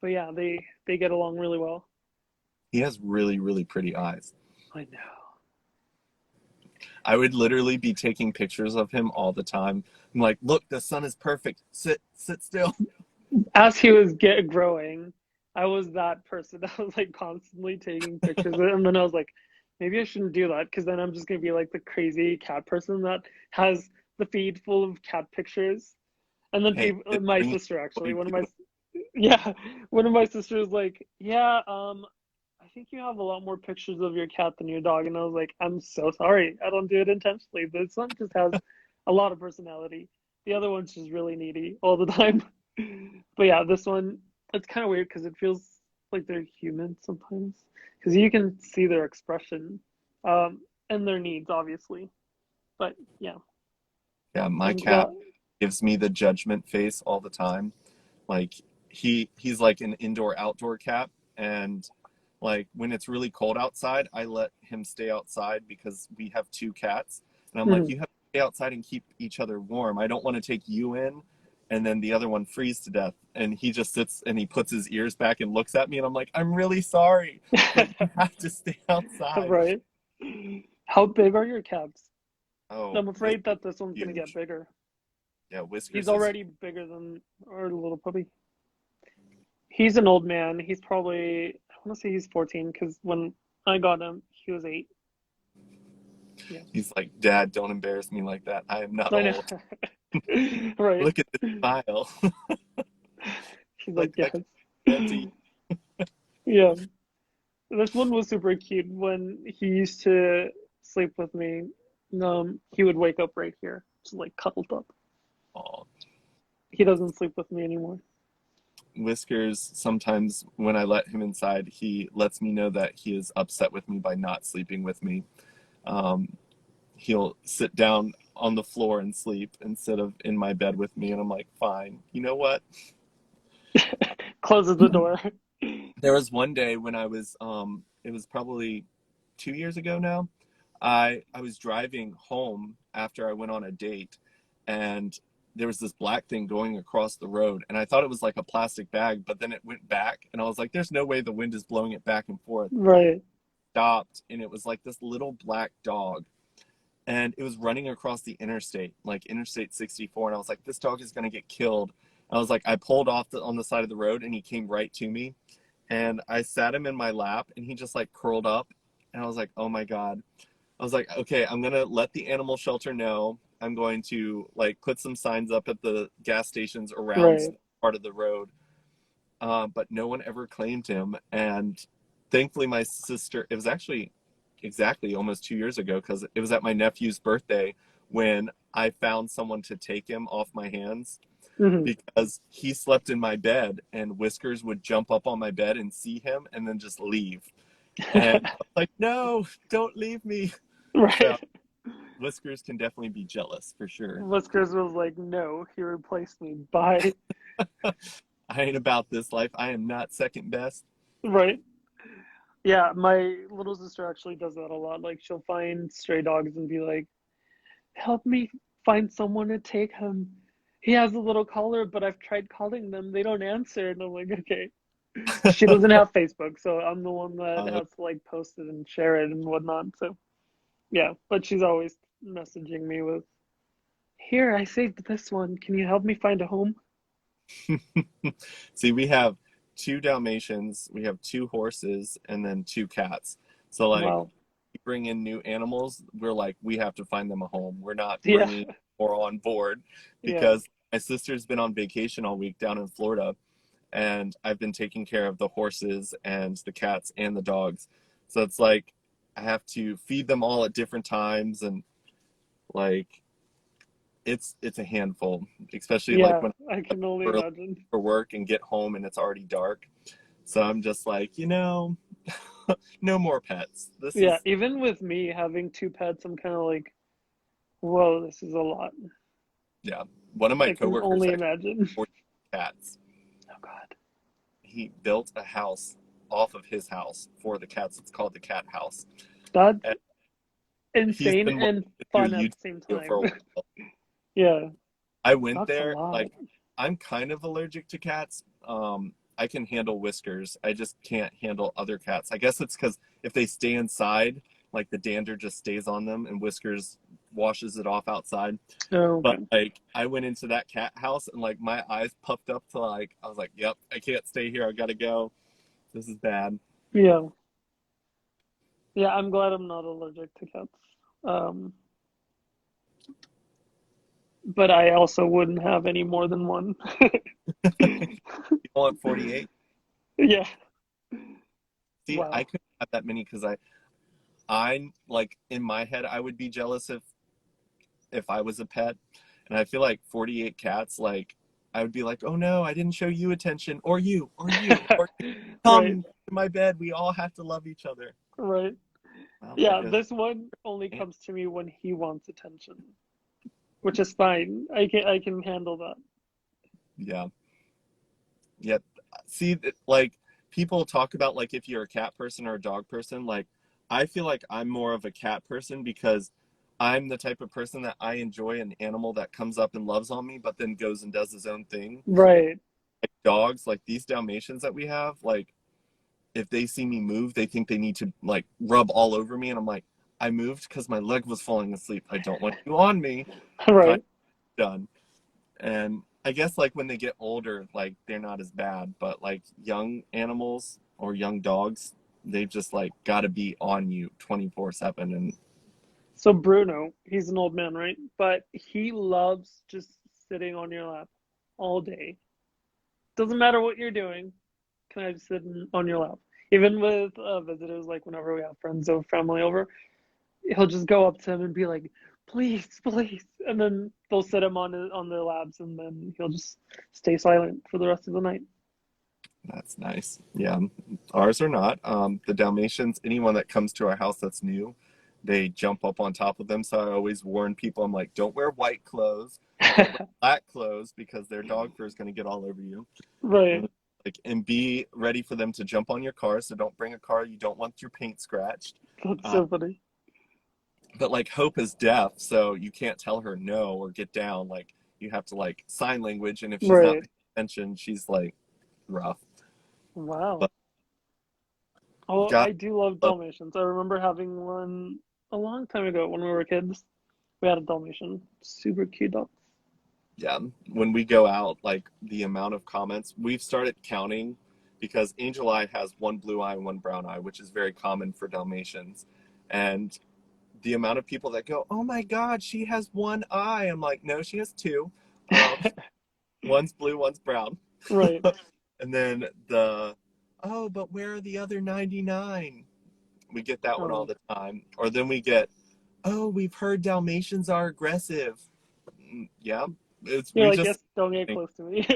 but yeah, they get along really well. He has really, really pretty eyes. I know. I would literally be taking pictures of him all the time. I'm like, look, the sun is perfect. Sit still. As he was get growing, I was that person that was like constantly taking pictures of it. And then I was like, maybe I shouldn't do that because then I'm just gonna be like the crazy cat person that has the feed full of cat pictures. And then Hey, people, it's my bringing sister actually, joy one of my, too. yeah, one of my sisters like, yeah, I think you have a lot more pictures of your cat than your dog. And I was like, I'm so sorry. I don't do it intentionally. This one just has a lot of personality. The other one's just really needy all the time. But yeah, this one, it's kind of weird because it feels like they're human sometimes because you can see their expression, and their needs, obviously. But yeah, Yeah, my I'm cat glad. gives me the judgment face all the time. Like he's like an indoor outdoor cat, and like when it's really cold outside, I let him stay outside because we have two cats. And I'm like, Mhm. you have to stay outside and keep each other warm. I don't want to take you in and then the other one freeze to death. And he just sits and he puts his ears back and looks at me and I'm like, I'm really sorry, but you have to stay outside. Right. How big are your cats? Oh, I'm Whisk afraid that this one's gonna get huge. bigger. Yeah, He's Whiskers is already bigger than our little puppy. He's an old man. He's probably, I want to say he's 14 because when I got him, he was 8. Yeah, he's like, Dad, don't embarrass me like that. I am not I know. old. Right. Look at this smile. He's like, Like I yes. can that to you. Yeah. This one was super cute. When he used to sleep with me, he would wake up right here, just like cuddled up. Aw. He doesn't sleep with me anymore. Whiskers, sometimes when I let him inside, he lets me know that he is upset with me by not sleeping with me. Um, he'll sit down on the floor and sleep instead of in my bed with me, and I'm like, fine. You know what? Closes the door. There was one day when it was probably 2 years ago now. I was driving home after I went on a date, and there was this black thing going across the road, and I thought it was like a plastic bag, but then it went back, and I was like, "There's no way the wind is blowing it back and forth." Right. Stopped, and it was like this little black dog, and it was running across the interstate, like Interstate 64, and I was like, "This dog is gonna get killed." I was like, I pulled off on the side of the road, and he came right to me, and I sat him in my lap, and he just like curled up, and I was like, "Oh my God." I was like, okay, I'm gonna let the animal shelter know. I'm going to like put some signs up at the gas stations around Right. part of the road. But no one ever claimed him. And thankfully, my sister, it was actually exactly almost 2 years ago because it was at my nephew's birthday when I found someone to take him off my hands Hmm. because he slept in my bed and Whiskers would jump up on my bed and see him and then just leave. And I was like, no, don't leave me. So Right. Whiskers can definitely be jealous for sure. Whiskers was like, no, he replaced me. Bye. I ain't about this life. I am not second best. Right. Yeah, my little sister actually does that a lot. Like, she'll find stray dogs and be like, help me find someone to take him. He has a little collar, but I've tried calling them. They don't answer. And I'm like, okay. She doesn't have Facebook, so I'm the one that uh, has to like post it and share it and whatnot. So yeah, but she's always messaging me with, here, I saved this one. Can you help me find a home? See, we have two Dalmatians, we have two horses, and then two cats. So, like, Wow. we bring in new animals, we're like, we have to find them a home. We're not Yeah, bringing more on board yeah, because my sister's been on vacation all week down in Florida, and I've been taking care of the horses and the cats and the dogs. So it's like I have to feed them all at different times, and like it's a handful, especially like yeah. when I I'm can only early imagine. for work and get home and it's already dark. So I'm just like, no more pets. This Yeah, is even with me having two pets, I'm kind of like, whoa, this is a lot. yeah. One of my I can coworkers only actually imagine. has 40 cats. Oh God, He built a house off of his house for the cats. It's called the cat house. that's And he's insane been wanting and to do a fun at YouTube the same video for time. a while. Yeah, I went that's a there, lot. like I'm kind of allergic to cats. I can handle Whiskers. I just can't handle other cats. I guess it's because if they stay inside, like the dander just stays on them and Whiskers washes it off outside. Oh, But okay. like I went into that cat house and like my eyes puffed up to like I was like, yep, I can't stay here. I gotta go. This is bad. Yeah, yeah. I'm glad I'm not allergic to cats. Um, but I also wouldn't have any more than one. You want 48? Yeah. See, I Wow. couldn't have that many because I like in my head I would be jealous if I was a pet. And I feel like 48 cats, like I would be like, oh no, I didn't show you attention, or you, or Right, come to my bed. We all have to love each other. right. They're Yeah, just, this one only comes to me when he wants attention, which is fine. I can handle that. yeah. Yep. See, like people talk about like if you're a cat person or a dog person, like I feel like I'm more of a cat person because I'm the type of person that I enjoy an animal that comes up and loves on me, but then goes and does his own thing. Right. Like dogs, like these Dalmatians that we have, like if they see me move, they think they need to like rub all over me, and I'm like, I moved because my leg was falling asleep. I don't want you on me. Kind Right. of done. And I guess like when they get older, like they're not as bad, but like young animals or young dogs, they've just like got to be on you 24/7. And So Bruno, he's an old man, right? But he loves just sitting on your lap all day. Doesn't matter what you're doing. Can I just on your lap? Even with visitors, like whenever we have friends or family over, he'll just go up to him and be like, "Please, please," and then they'll sit him on their laps, and then he'll just stay silent for the rest of the night. that's nice. Yeah, ours are not. The Dalmatians, anyone that comes to our house that's new, they jump up on top of them. So I always warn people, I'm like, don't wear white clothes, don't wear black clothes because their dog fur is going to get all over you. Right. Like, and be ready for them to jump on your car. So don't bring a car you don't want your paint scratched. That's Uh, so funny. but like Hope is deaf, so you can't tell her no or get down. Like you have to like sign language, and if she's not Right. paying attention, she's like rough. Wow. But Oh, God, I do love Dalmatians. I remember having one a long time ago when we were kids. We had a Dalmatian. Super cute dog. yeah, when we go out, like the amount of comments we've started counting because Angel Eye has one blue eye and one brown eye, which is very common for Dalmatians. And the amount of people that go, "Oh my God, she has one eye." I'm like, "No, she has two. Um, one's blue, one's brown." Right. And then the, "Oh, but where are the other 99?" We get that one all Oh. the time. Or then we get, "Oh, we've heard Dalmatians are aggressive." Yeah, it's You're like, yes, don't get close to me.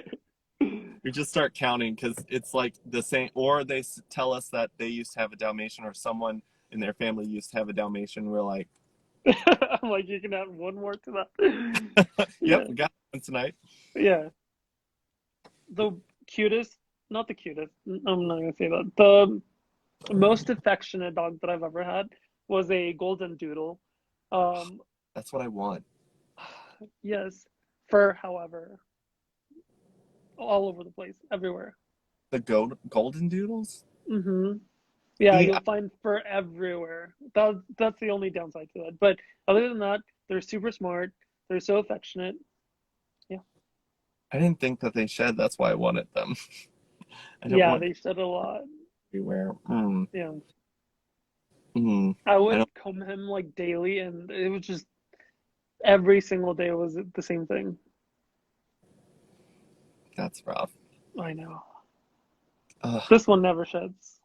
we just start counting because it's like the same. Or they tell us that they used to have a Dalmatian, or someone in their family used to have a Dalmatian. We're like, I'm like, you can add one more to that. "Yep, Yeah. we got one tonight." Yeah. The cutest, not the cutest, I'm not gonna say that. The most affectionate dog that I've ever had was a golden doodle. Um, That's what I want. yes, fur, however, all over the place, everywhere. The golden doodles. Yeah, See, you'll find fur everywhere. That's the only downside to that. But other than that, they're super smart. They're so affectionate. Yeah. I didn't think that they shed. That's why I wanted them. I don't Yeah, want they shed a lot. everywhere. Yeah. Mm. I I would don't. comb him like daily, and it was just every single day was the same thing. That's rough. I know. Ugh, This one never sheds.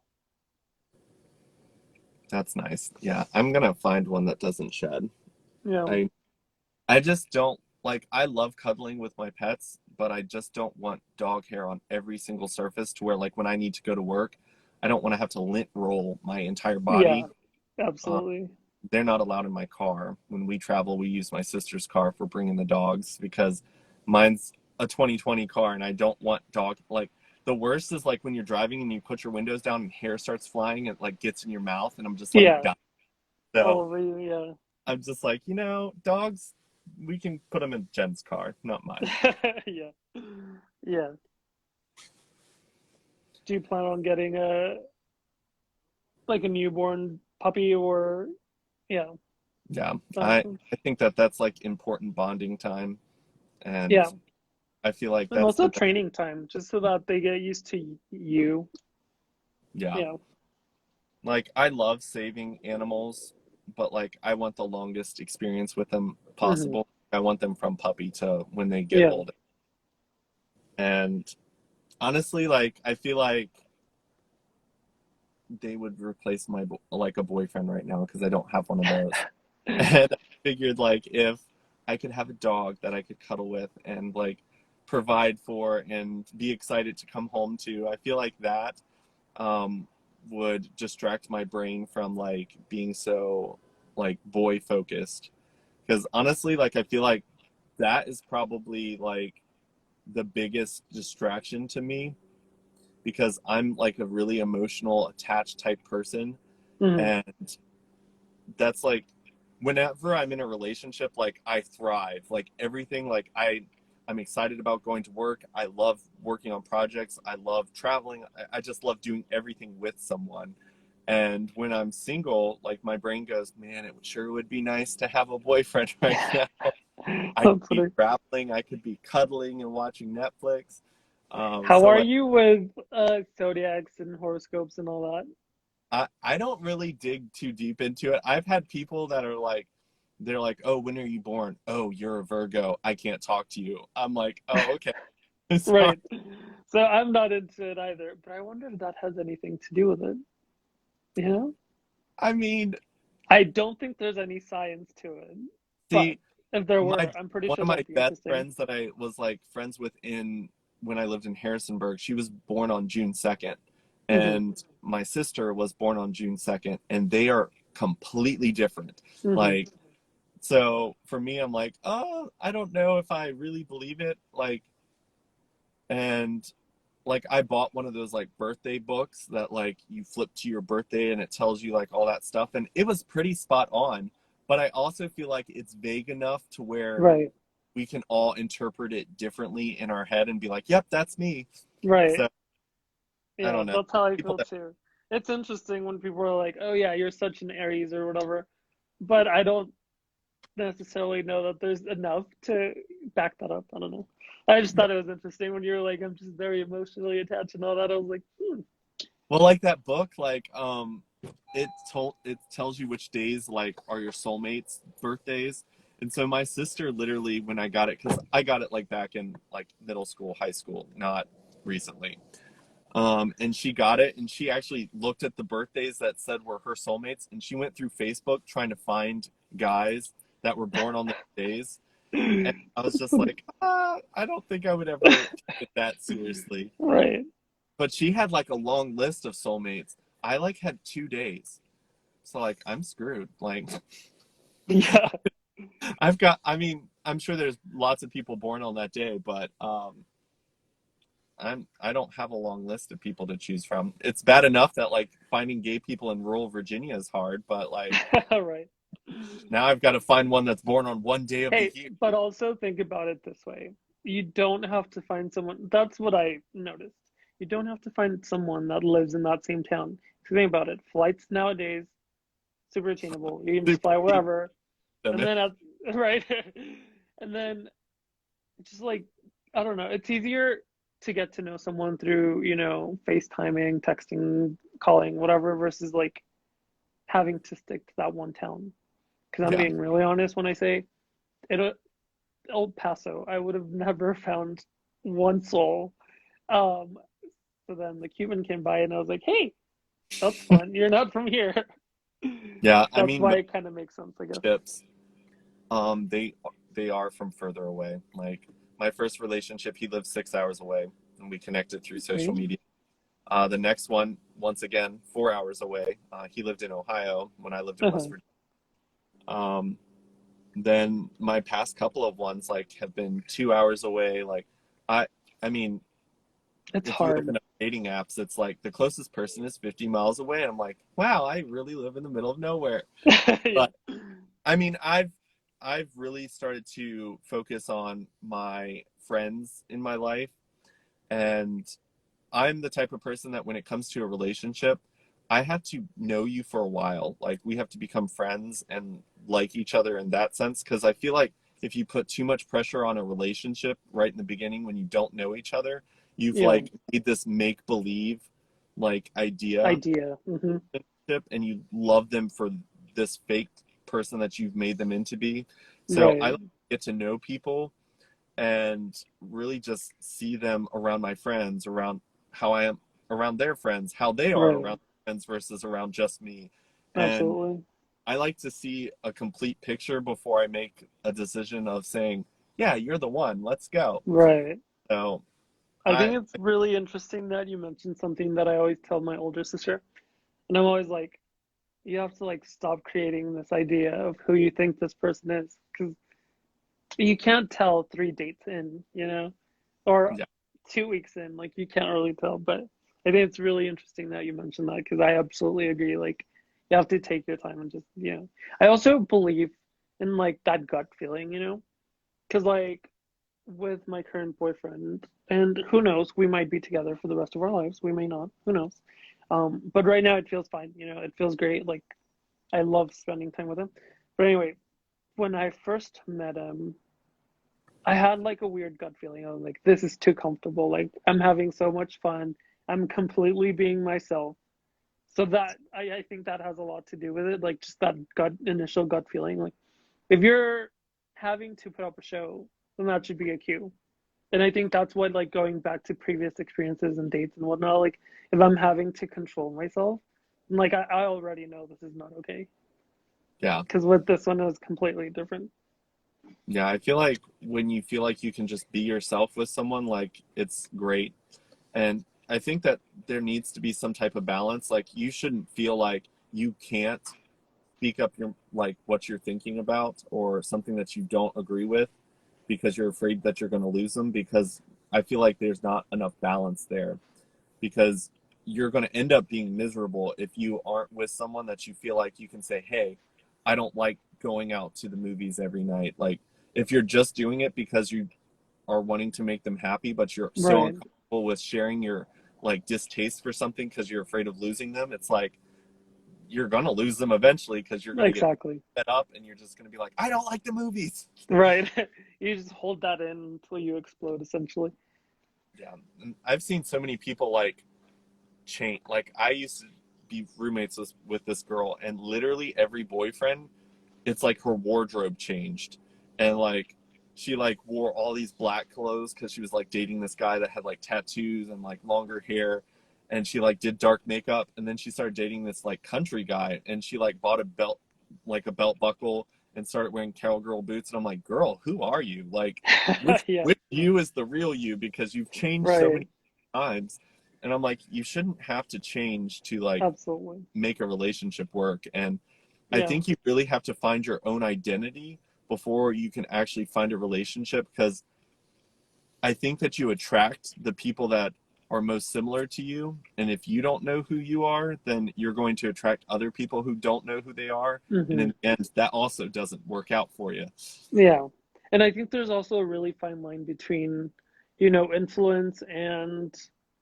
that's nice. Yeah, I'm gonna find one that doesn't shed. Yeah. I I just don't like. I love cuddling with my pets, but I just don't want dog hair on every single surface to where like when I need to go to work, I don't want to have to lint roll my entire Yeah, body. Uh, absolutely. they're not allowed in my car. When we travel, we use my sister's car for bringing the dogs because mine's a 2020 car and I don't want dog like the worst is like when you're driving and you put your windows down and hair starts flying, it like gets in your mouth and I'm just like Yeah, dying. all So over you. I'm just like, dogs, we can put them in Jen's car, not mine. Yeah. Yeah. Yeah. Do you plan on getting a newborn puppy or yeah, Yeah, that I think that that's like important bonding time, and yeah. I feel like And that's also the training time, just so that they get used to you. yeah. Yeah. Like I love saving animals, but like I want the longest experience with them Hmm. possible. I want them from puppy to when they get Yeah. older. And honestly, like I feel like they would replace my like a boyfriend right now because I don't have one of those. And I figured like if I could have a dog that I could cuddle with and like provide for and be excited to come home to. I feel like that would distract my brain from like being so like boy focused. Because honestly, like I feel like that is probably like the biggest distraction to me because I'm like a really emotional, attached type person. Mhm. And that's like whenever I'm in a relationship, like I thrive. Like everything, like I'm excited about going to work. I love working on projects. I love traveling. I just love doing everything with someone. And when I'm single, like my brain goes, man, it sure would be nice to have a boyfriend right now. I could That's be funny. traveling. I could be cuddling and watching Netflix. How So are like you with zodiacs and horoscopes and all that? I don't really dig too deep into it. I've had people that are like, they're like, oh, when are you born? Oh, you're a Virgo. I can't talk to you. I'm like, oh, okay. Sorry. Right. So I'm not into it either, but I wonder if that has anything to do with it. You know? I mean, I don't think there's any science to it, but see, if there my were, I'm pretty one sure of my that'd be best interesting. friends that I was like friends with in when I lived in Harrisonburg, she was born on June 2nd, Hmm. and my sister was born on June 2nd, and they are completely different. Hmm. Like, so for me, I'm like, oh, I don't know if I really believe it. Like, and like I bought one of those like birthday books that like you flip to your birthday and it tells you like all that stuff, and it was pretty spot on, but I also feel like it's vague enough to where Right. we can all interpret it differently in our head and be like, yep, that's me. Right. So I Yeah, don't know. that's how I People feel that too. It's interesting when people are like, "Oh yeah, you're such an Aries or whatever," but I don't necessarily know that there's enough to back that up. I don't know. I just yeah. thought it was interesting when you were like, "I'm just very emotionally attached" and all that. I was like, "Hmm, Well, like that book, like it tells you which days like are your soulmates birthdays. And so my sister literally when I got it, because I got it like back in like middle school, high school, not recently. And she got it and she actually looked at the birthdays that said were her soulmates, and she went through Facebook trying to find guys that were born on those days. And I was that's just funny." like, I don't think I would ever take it that seriously. Right? But she had like a long list of soulmates. I like had 2 days. So like I'm screwed. Like Yeah. I mean, I'm sure there's lots of people born on that day, but I don't have a long list of people to choose from. It's bad enough that like finding gay people in rural Virginia is hard, but like Right. now I've got to find one that's born on one day of the Hey, year. but also think about it this way. You don't have to find someone. That's what I noticed. You don't have to find someone that lives in that same town. If you think about it, flights nowadays, super attainable. You can just Super fly cheap. wherever. And then, right? And then just like, I don't know, it's easier to get to know someone through, FaceTiming, texting, calling, whatever, versus like having to stick to that one town. Because I'm Yeah. being really honest when I say it, El Paso, I would have never found one soul. Um, so then the Cuban came by and I was like, hey, that's fun. You're not from here. Yeah. I That's mean, why it kind of makes sense, I guess. relationships, they are from further away. Like my first relationship, he lived 6 hours away, and we connected through social Right? media. The next one, once again, 4 hours away. He lived in Ohio when I lived in West Uh-huh. Virginia. Um, then my past couple of ones like have been 2 hours away. Like I, I mean, It's if you hard. open up dating apps, it's like the closest person is 50 miles away. And I'm like, wow, I really live in the middle of nowhere. Yeah. But I mean, I've really started to focus on my friends in my life, and I'm the type of person that when it comes to a relationship, I have to know you for a while. Like we have to become friends and like each other in that sense. Because I feel like if you put too much pressure on a relationship right in the beginning when you don't know each other, you've Yeah. like made this make believe like idea Idea. Hmm. and you love them for this fake person that you've made them into be. So I Right. like to get to know people and really just see them around my friends, around how I am around their friends, how they are Right. around friends versus around just me. And Absolutely. I like to see a complete picture before I make a decision of saying, yeah, you're the one, let's go. Right. So I I think it's really interesting that you mentioned something that I always tell my older sister. And I'm always like, you have to like stop creating this idea of who you think this person is, because you can't tell 3 dates in, or yeah 2 weeks in. Like you can't really tell. But I think it's really interesting that you mentioned that, because I absolutely agree. Like you have to take your time and just, I also believe in like that gut feeling, because like with my current boyfriend, and who knows, we might be together for the rest of our lives. We may not. Who knows? But right now it feels fine. It feels great. Like I love spending time with him. But anyway, when I first met him, I had like a weird gut feeling. I was like, this is too comfortable. Like I'm having so much fun. I'm completely being myself. So that I think that has a lot to do with it. Like just that initial gut feeling. Like if you're having to put up a show, then that should be a cue. And I think that's what, like, going back to previous experiences and dates and whatnot, like if I'm having to control myself, like I already know this is not okay. yeah Because with this one, it was completely different. yeah. I feel like when you feel like you can just be yourself with someone, like it's great. And I think that there needs to be some type of balance. Like you shouldn't feel like you can't speak up your like what you're thinking about or something that you don't agree with because you're afraid that you're going to lose them, because I feel like there's not enough balance there, because you're going to end up being miserable if you aren't with someone that you feel like you can say, hey, I don't like going out to the movies every night. Like if you're just doing it because you are wanting to make them happy, but you're so Right. uncomfortable with sharing your like distaste for something because you're afraid of losing them, it's like you're gonna lose them eventually because you're gonna get Exactly. fed up and you're just gonna be like, I don't like the movies. Right. You just hold that in until you explode, essentially. Yeah, and I've seen so many people like change. Like I used to be roommates with this girl, and literally every boyfriend, it's like her wardrobe changed, and like she like wore all these black clothes because she was like dating this guy that had like tattoos and like longer hair, and she like did dark makeup, and then she started dating this like country guy, and she like bought a belt, like a belt buckle, and started wearing cowgirl boots, and I'm like, girl, who are you? Like which Yeah. which you is the real you, because you've changed so Right. many times. And I'm like, you shouldn't have to change to like Absolutely. make a relationship work. And I Yeah. think you really have to find your own identity before you can actually find a relationship, because I think that you attract the people that are most similar to you. And if you don't know who you are, then you're going to attract other people who don't know who they are. And in Hmm. the end, that also doesn't work out for you. Yeah. And I think there's also a really fine line between, influence and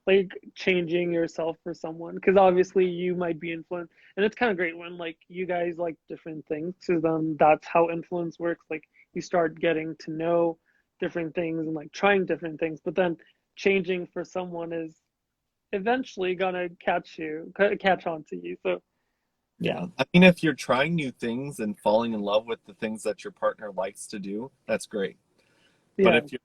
like changing yourself for someone. Because obviously you might be influenced. And it's kind of great when like you guys like different things. So then that's how influence works. Like you start getting to know different things and like trying different things. But then changing for someone is eventually gonna catch on to you. So yeah. Yeah. I mean, if you're trying new things and falling in love with the things that your partner likes to do, that's great. But Yeah. if you're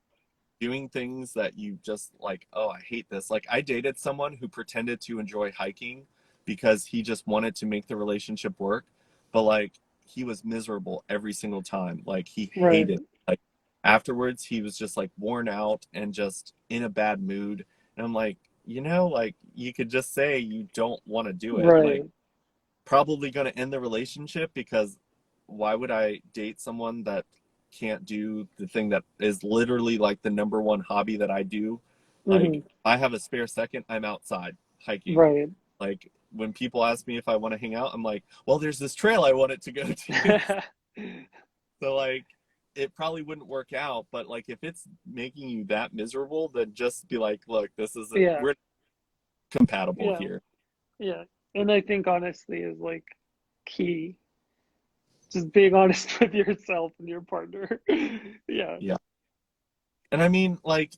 doing things that you just like, oh, I hate this. Like I dated someone who pretended to enjoy hiking because he just wanted to make the relationship work, but like he was miserable every single time. Like he Right. hated, like afterwards he was just like worn out and just in a bad mood. And I'm like, like you could just say you don't want to do it. Like Right. probably going to end the relationship, because why would I date someone that can't do the thing that is literally like the number one hobby that I do? Like, Hmm. I have a spare second, I'm outside hiking. Right. Like, when people ask me if I want to hang out, I'm like, well, there's this trail I want it to go to. So, like, it probably wouldn't work out, but like, if it's making you that miserable, then just be like, look, this isn't, Yeah. we're compatible Yeah. here. Yeah. And I think honesty is like key. Just being honest with yourself and your partner. Yeah. Yeah. And I mean, like,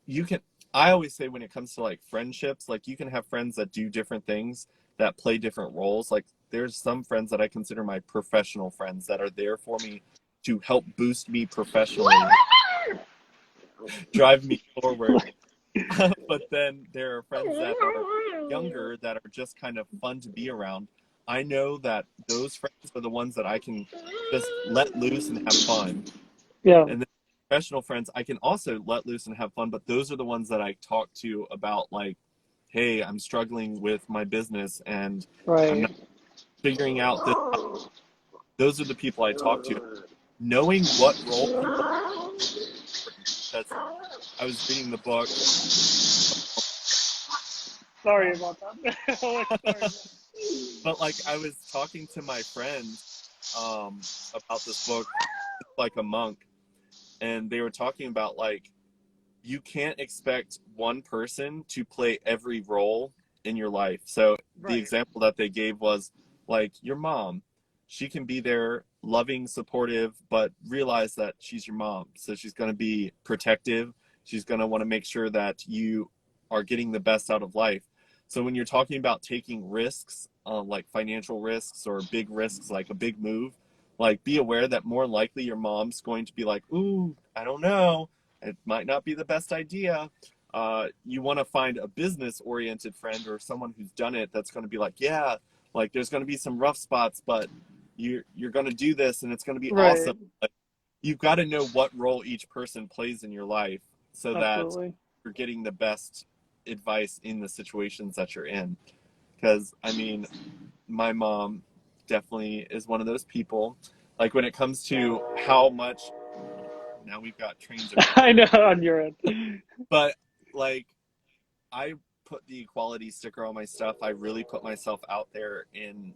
you can, I always say when it comes to like friendships, like you can have friends that do different things, that play different roles. Like there's some friends that I consider my professional friends that are there for me to help boost me professionally, drive me forward. But then there are friends that are younger that are just kind of fun to be around. I know that those friends are the ones that I can just let loose and have fun. Yeah. And professional friends, I can also let loose and have fun, but those are the ones that I talk to about, like, hey, I'm struggling with my business and I'm Right. not figuring out this. Those are the people I talk to. Knowing what role people are important, because I was reading the book. Sorry about that. Oh, sorry. But like I was talking to my friend about this book, It's Like a Monk, and they were talking about, like, you can't expect one person to play every role in your life. So the Right. example that they gave was like your mom. She can be there, loving, supportive, but realize that she's your mom. So she's going to be protective. She's going to want to make sure that you are getting the best out of life. So when you're talking about taking risks, like financial risks or big risks, like a big move, like be aware that more likely your mom's going to be like, ooh, I don't know, it might not be the best idea. You want to find a business oriented friend or someone who's done it that's going to be like, yeah, like there's going to be some rough spots, but you're going to do this and it's going to be Right. awesome. Like, you've got to know what role each person plays in your life so that Absolutely. you're getting the best advice in the situations that you're in. Because I mean, my mom definitely is one of those people. Like when it comes to how much, now we've got trains over I here, know on your end. but like I put the equality sticker on my stuff. I really put myself out there in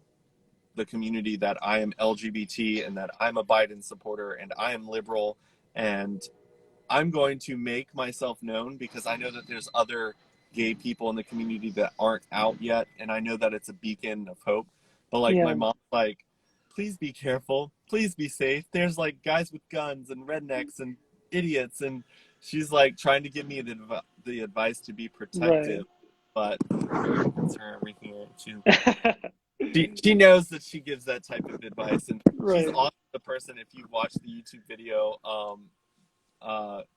the community that I am LGBT and that I'm a Biden supporter and I am liberal, and I'm going to make myself known because I know that there's other gay people in the community that aren't out yet, and I know that it's a beacon of hope. But like my Yeah. mom's like, please be careful, please be safe. There's like guys with guns and rednecks and idiots, and she's like trying to give me the advice to be Right. protective, but it's her over here too. She knows that she gives that type of advice, and she's Right. also the person. If you watch the YouTube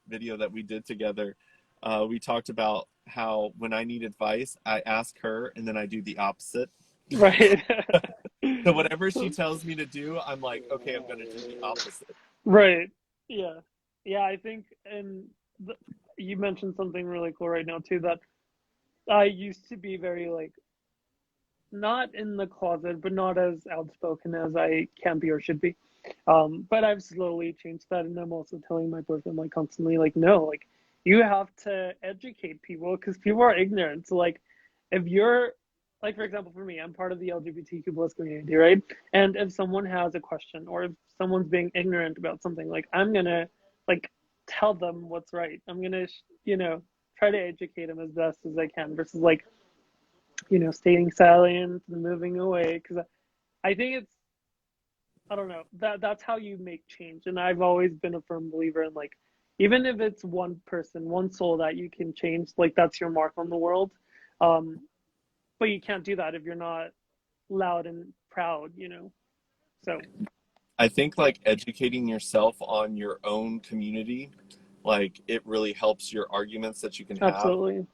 video that we did together, we talked about how when I need advice, I ask her, and then I do the opposite. Right. So whatever she tells me to do, I'm like, okay, I'm gonna do the opposite. Right. Yeah. Yeah, I think, and the, you mentioned something really cool right now too, that I used to be very like not in the closet, but not as outspoken as I can be or should be. But I've slowly changed that, and I'm also telling my boyfriend like constantly, like, no, like you have to educate people because people are ignorant. So like, if you're like, for example, for me, I'm part of the LGBTQ plus community, right? And if someone has a question or if someone's being ignorant about something, like I'm gonna like tell them what's right. I'm gonna, try to educate them as best as I can versus like, staying silent and moving away because I think it's I don't know. That's how you make change. And I've always been a firm believer in like even if it's one person, one soul that you can change, like that's your mark on the world. Um, but you can't do that if you're not loud and proud. So I think like educating yourself on your own community, like it really helps your arguments that you can have. absolutely.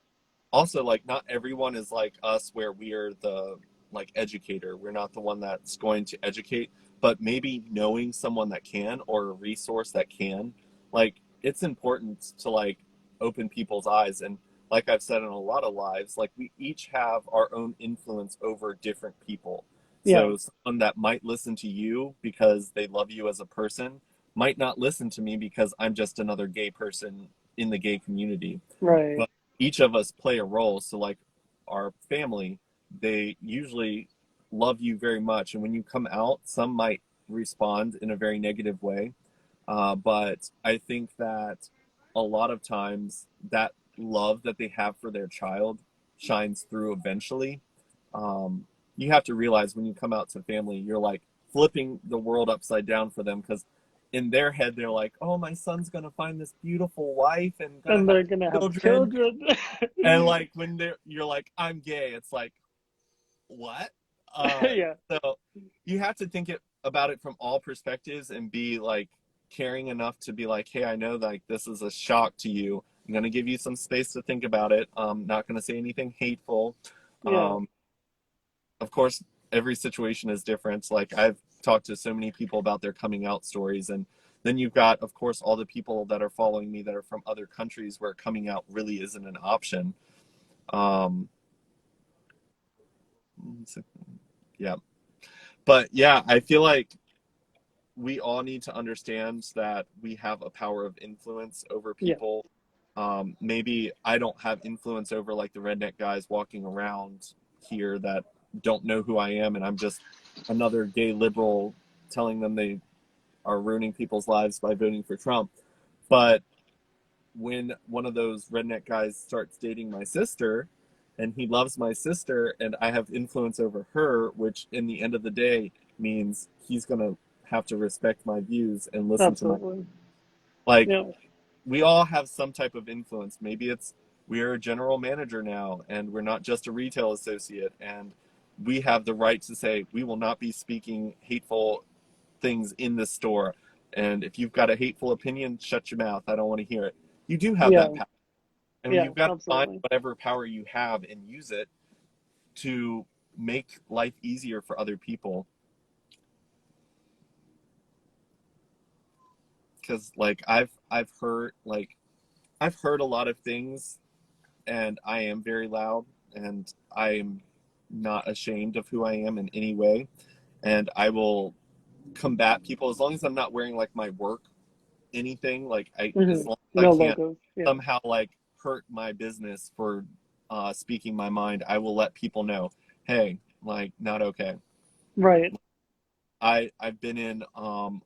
Also, like not everyone is like us where we are the like educator. We're not the one that's going to educate, but maybe knowing someone that can or a resource that can, like it's important to like open people's eyes. And like I've said in a lot of lives, like we each have our own influence over different people. Yeah, So someone that might listen to you because they love you as a person might not listen to me because I'm just another gay person in the gay community. right. But each of us play a role. So like our family, they usually love you very much, and when you come out, some might respond in a very negative way. But I think that a lot of times that love that they have for their child shines through eventually. um, you have to realize when you come out to family, you're like flipping the world upside down for them because in their head they're like, oh, my son's gonna find this beautiful wife and gonna And have they're gonna have children. children. And like when you're like, I'm gay, it's like, what? uh Yeah, so you have to think about it from all perspectives and be like caring enough to be like, hey, I know like this is a shock to you. I'm going to give you some space to think about it. Not going to say anything hateful. yeah, um of course, every situation is different. Like I've talked to so many people about their coming out stories, and then you've got, of course, all the people that are following me that are from other countries where coming out really isn't an option. Um, yeah. But yeah, I feel like we all need to understand that we have a power of influence over Yeah, people. Maybe I don't have influence over like the redneck guys walking around here that don't know who I am, and I'm just another gay liberal telling them they are ruining people's lives by voting for Trump. But when one of those redneck guys starts dating my sister and he loves my sister and I have influence over her, which in the end of the day means he's going to have to respect my views and listen to my, absolutely. like, Yeah, we all have some type of influence. Maybe it's we're a general manager now and we're not just a retail associate, and we have the right to say we will not be speaking hateful things in the store. And if you've got a hateful opinion, shut your mouth. I don't want to hear it. You do have yeah, that power. And yeah, you've got to find absolutely. whatever power you have and use it to make life easier for other people. Because like I've heard a lot of things, and I am very loud, and I am not ashamed of who I am in any way. And I will combat people as long as I'm not wearing like my work anything. Like as long as I No can't logos. Yeah, somehow like hurt my business for speaking my mind, I will let people know, hey, like not okay. right. I've been in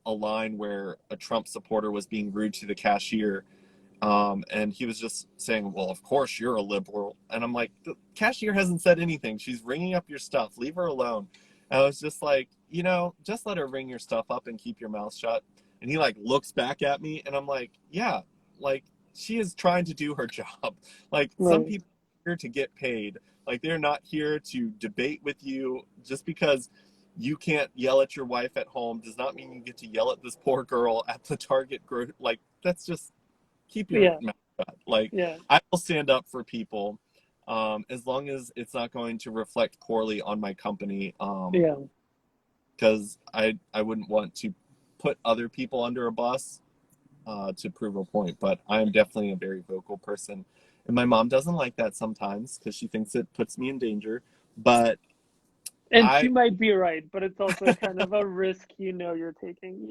a line where a Trump supporter was being rude to the cashier, and he was just saying, well, of course you're a liberal. And I'm like, the cashier hasn't said anything. She's ringing up your stuff. Leave her alone. And I was just like, just let her ring your stuff up and keep your mouth shut. And he like looks back at me, and I'm like, yeah, like she is trying to do her job. Like some Right. people are here to get paid. Like they're not here to debate with you. Just because you can't yell at your wife at home does not mean you get to yell at this poor girl at the Target group. Like that's just keep your Yeah, mouth shut. Like yeah, I will stand up for people, as long as it's not going to reflect poorly on my company. yeah. Because I wouldn't want to put other people under a bus to prove a point. But I am definitely a very vocal person, and my mom doesn't like that sometimes because she thinks it puts me in danger. But And she I might be right, but it's also kind of a risk you're taking,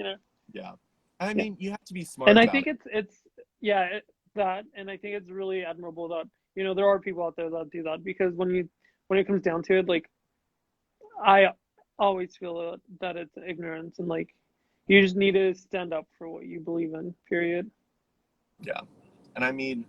yeah, I Yeah. mean you have to be smart And I about think it. it's yeah, that, and I think it's really admirable that, there are people out there that do that, because when it comes down to it, like, I always feel that it's ignorance, and like you just need to stand up for what you believe in, period. Yeah. And I mean,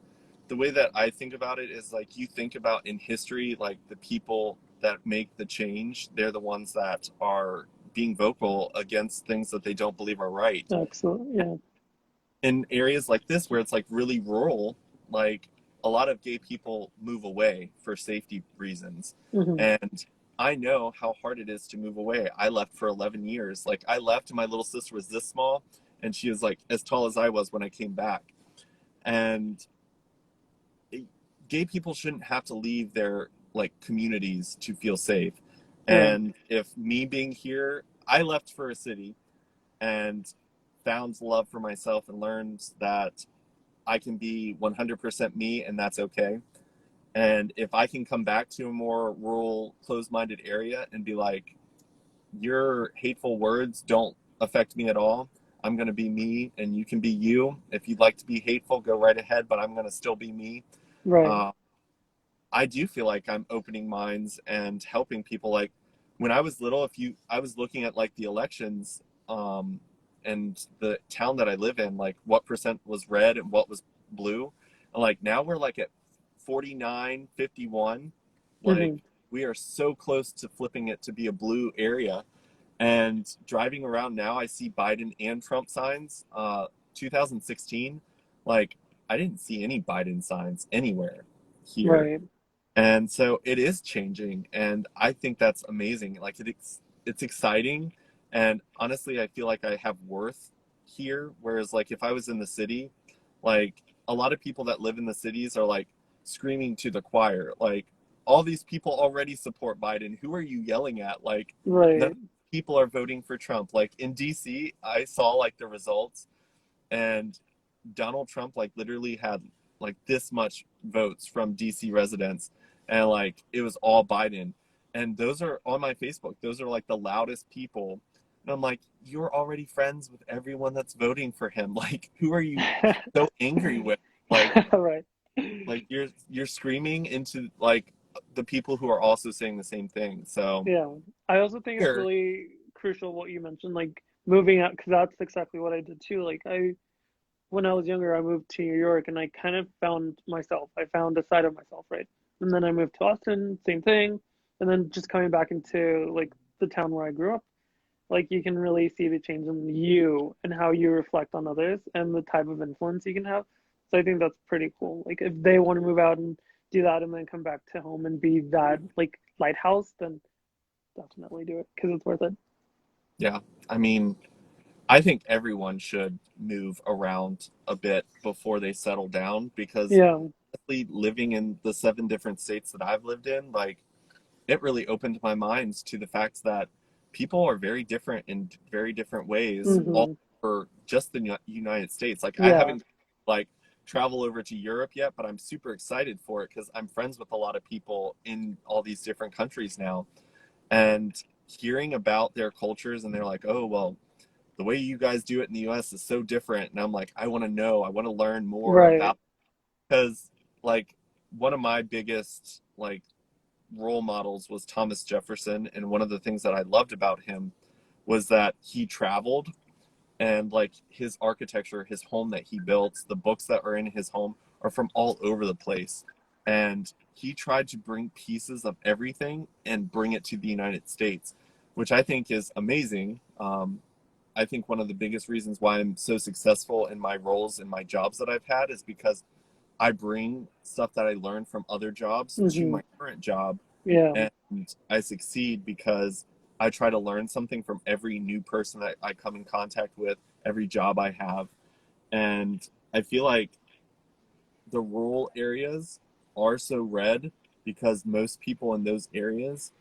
the way that I think about it is like you think about in history, like the people that make the change, they're the ones that are being vocal against things that they don't believe are right. Excellent. Yeah. In areas like this, where it's like really rural, like a lot of gay people move away for safety reasons. Hmm. And I know how hard it is to move away. I left for 11 years. Like I left, and my little sister was this small, and she was like as tall as I was when I came back. And gay people shouldn't have to leave their like communities to feel safe. Right. And if me being here, I left for a city and found love for myself and learned that I can be 100% me, and that's okay. And if I can come back to a more rural, closed-minded area and be like, your hateful words don't affect me at all. I'm going to be me and you can be you. If you'd like to be hateful, go right ahead, but I'm going to still be me. Right. Uh, I do feel like I'm opening minds and helping people. Like when I was little, I was looking at like the elections, and the town that I live in, like what percent was red and what was blue. And like now we're like at 49, 51. Like Hmm. we are so close to flipping it to be a blue area. And driving around now, I see Biden and Trump signs. 2016, like I didn't see any Biden signs anywhere here. Right. And so it is changing, and I think that's amazing. Like it's exciting, and honestly, I feel like I have worth here. Whereas, like if I was in the city, like a lot of people that live in the cities are like screaming to the choir, like all these people already support Biden. Who are you yelling at? Like none Right. of these people are voting for Trump. Like in DC, I saw like the results. and Donald Trump like literally had like this much votes from DC residents, and like it was all Biden. And those are on my Facebook. Those are like the loudest people. And I'm like, you're already friends with everyone that's voting for him. Like, who are you so angry with? Like, Right. like you're screaming into like the people who are also saying the same thing. So Yeah. I also think it's here, really crucial what you mentioned, like moving out, because that's exactly what I did too. Like when I was younger, I moved to New York and I kind of found myself. I found a side of myself, right? And then I moved to Austin, same thing. And then just coming back into like the town where I grew up, like you can really see the change in you and how you reflect on others and the type of influence you can have. So I think that's pretty cool. Like if they want to move out and do that and then come back to home and be that like lighthouse, then definitely do it because it's worth it. yeah. I mean, I think everyone should move around a bit before they settle down because Yeah. honestly, living in the 7 different states that I've lived in, like it really opened my mind to the fact that people are very different in very different ways all Hmm. over just the United States. Like I Yeah. haven't like travel over to Europe yet, but I'm super excited for it because I'm friends with a lot of people in all these different countries now, and hearing about their cultures and they're like, oh well, the way you guys do it in the US is so different. And I'm like, I want to know, I want to learn more Right. about, because like one of my biggest like role models was Thomas Jefferson, and one of the things that I loved about him was that he traveled, and like his architecture, his home that he built, the books that are in his home are from all over the place. And he tried to bring pieces of everything and bring it to the United States, which I think is amazing. I think one of the biggest reasons why I'm so successful in my roles and my jobs that I've had is because I bring stuff that I learned from other jobs to Hmm. my current job, Yeah. and I succeed because I try to learn something from every new person that I come in contact with, every job I have. And I feel like the rural areas are so red because most people in those areas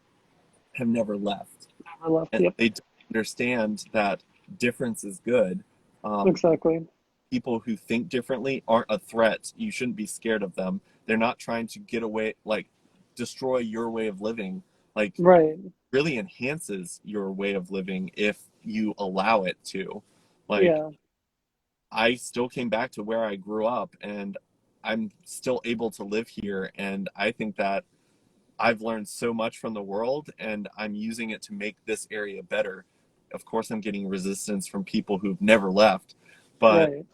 have never left. I left. And Yep. they don't understand that difference is good. Um, Exactly. People who think differently aren't a threat. You shouldn't be scared of them. They're not trying to get away, like destroy your way of living. Like Right. really enhances your way of living if you allow it to. Like Yeah. I still came back to where I grew up and I'm still able to live here, and I think that I've learned so much from the world and I'm using it to make this area better. Of course I'm getting resistance from people who've never left, but Right.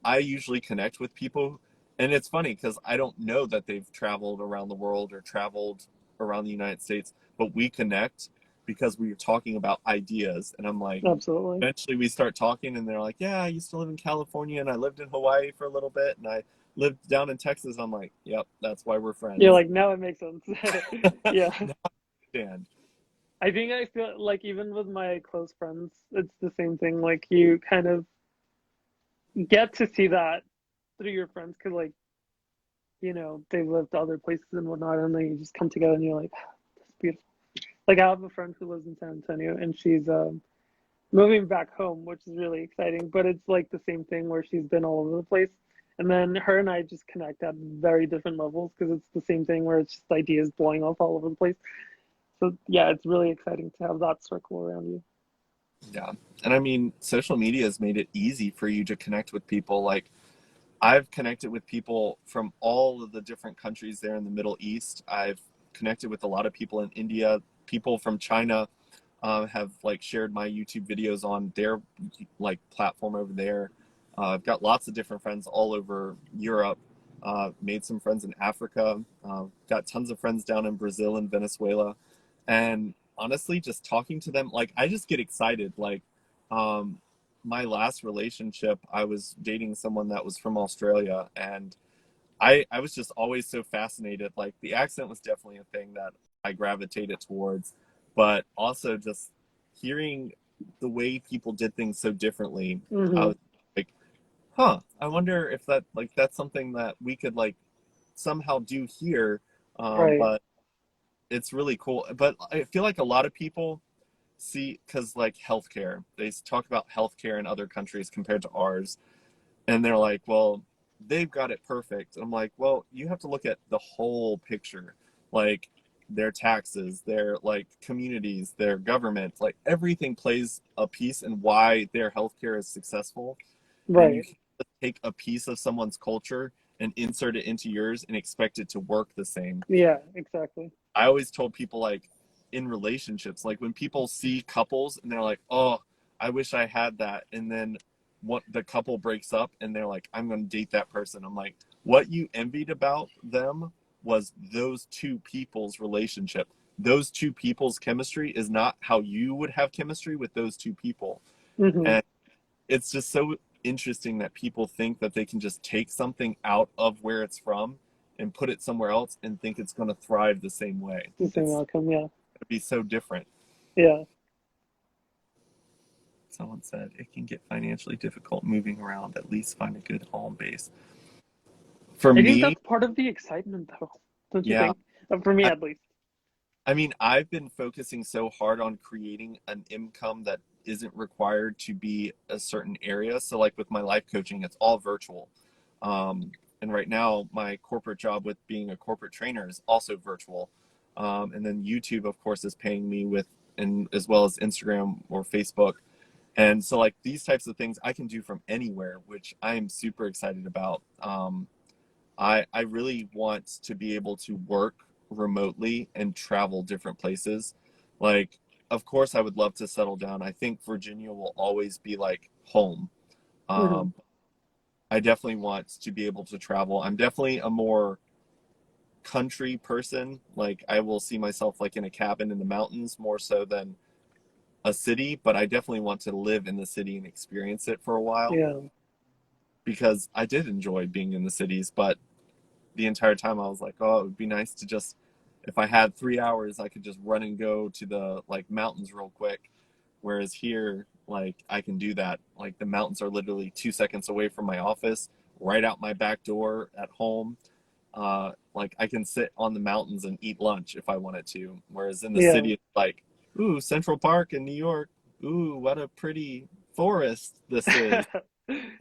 I usually connect with people, and it's funny because I don't know that they've traveled around the world or traveled around the United States, but we connect because we are talking about ideas. And I'm like, Absolutely. eventually we start talking, and they're like, yeah, I used to live in California and I lived in Hawaii for a little bit, and I lived down in Texas. I'm like, yep, that's why we're You're friends. like, now it makes sense. Yeah. Now I understand. I think I feel like even with my close friends, it's the same thing. Like you kind of get to see that through your friends because, like, they've lived other places and whatnot, and then you just come together and you're like, that's beautiful. Like I have a friend who lives in San Antonio, and she's moving back home, which is really exciting. But it's like the same thing where she's been all over the place. And then her and I just connect at very different levels because it's the same thing where it's just ideas blowing off all over the place. So yeah, it's really exciting to have that circle around you. Yeah. And I mean, social media has made it easy for you to connect with people. Like, I've connected with people from all of the different countries there in the Middle East. I've connected with a lot of people in India. People from China have like shared my YouTube videos on their like platform over there. I've got lots of different friends all over Europe. Made some friends in Africa. Got tons of friends down in Brazil and Venezuela. And honestly, just talking to them, like I just get excited. Like, um, my last relationship, I was dating someone that was from Australia, and I was just always so fascinated. Like the accent was definitely a thing that I gravitated towards, but also just hearing the way people did things so differently, I Hmm. was like, huh, I wonder if that like that's something that we could like somehow do here. Right. But it's really cool. But I feel like a lot of people see, because like healthcare, they talk about healthcare in other countries compared to ours, and they're like, well, they've got it perfect. I'm like, well, you have to look at the whole picture, like their taxes, their like communities, their government, like everything plays a piece in why their healthcare is successful. And you Right. can't just take a piece of someone's culture and insert it into yours and expect it to work the same. Yeah, exactly. I always told people, like, in relationships, like when people see couples and they're like, oh, I wish I had that, and then what, the couple breaks up and they're like, I'm going to date that person. I'm like, what you envied about them was those two people's relationship. Those two people's chemistry is not how you would have chemistry with those two people. Hmm. And it's just so interesting that people think that they can just take something out of where it's from and put it somewhere else and think it's going to thrive the same way. The same It's outcome. Yeah. going to be so different. Yeah. Someone said it can get financially difficult moving around. At least find a good home base. For I think me, that's part of the excitement, though. Don't you yeah. think? For me, I, at least. I mean, I've been focusing so hard on creating an income that isn't required to be a certain area. So, like with my life coaching, it's all virtual. And right now, my corporate job with being a corporate trainer is also virtual. And then YouTube, of course, is paying me with, and as well as Instagram or Facebook. And so, like these types of things, I can do from anywhere, which I am super excited about. I really want to be able to work remotely and travel different places. Like, of course, I would love to settle down. I think Virginia will always be like home. Hmm. Um, I definitely want to be able to travel. I'm definitely a more country person. Like, I will see myself like in a cabin in the mountains more so than a city, but I definitely want to live in the city and experience it for a while Yeah. because I did enjoy being in the cities, but the entire time I was like, oh, it would be nice to just, if I had 3 hours, I could just run and go to the like mountains real quick. Whereas here, like I can do that. Like the mountains are literally 2 seconds away from my office, right out my back door at home. Like I can sit on the mountains and eat lunch if I wanted to. Whereas in the Yeah. city, it's like, ooh, Central Park in New York. Ooh, what a pretty forest this is.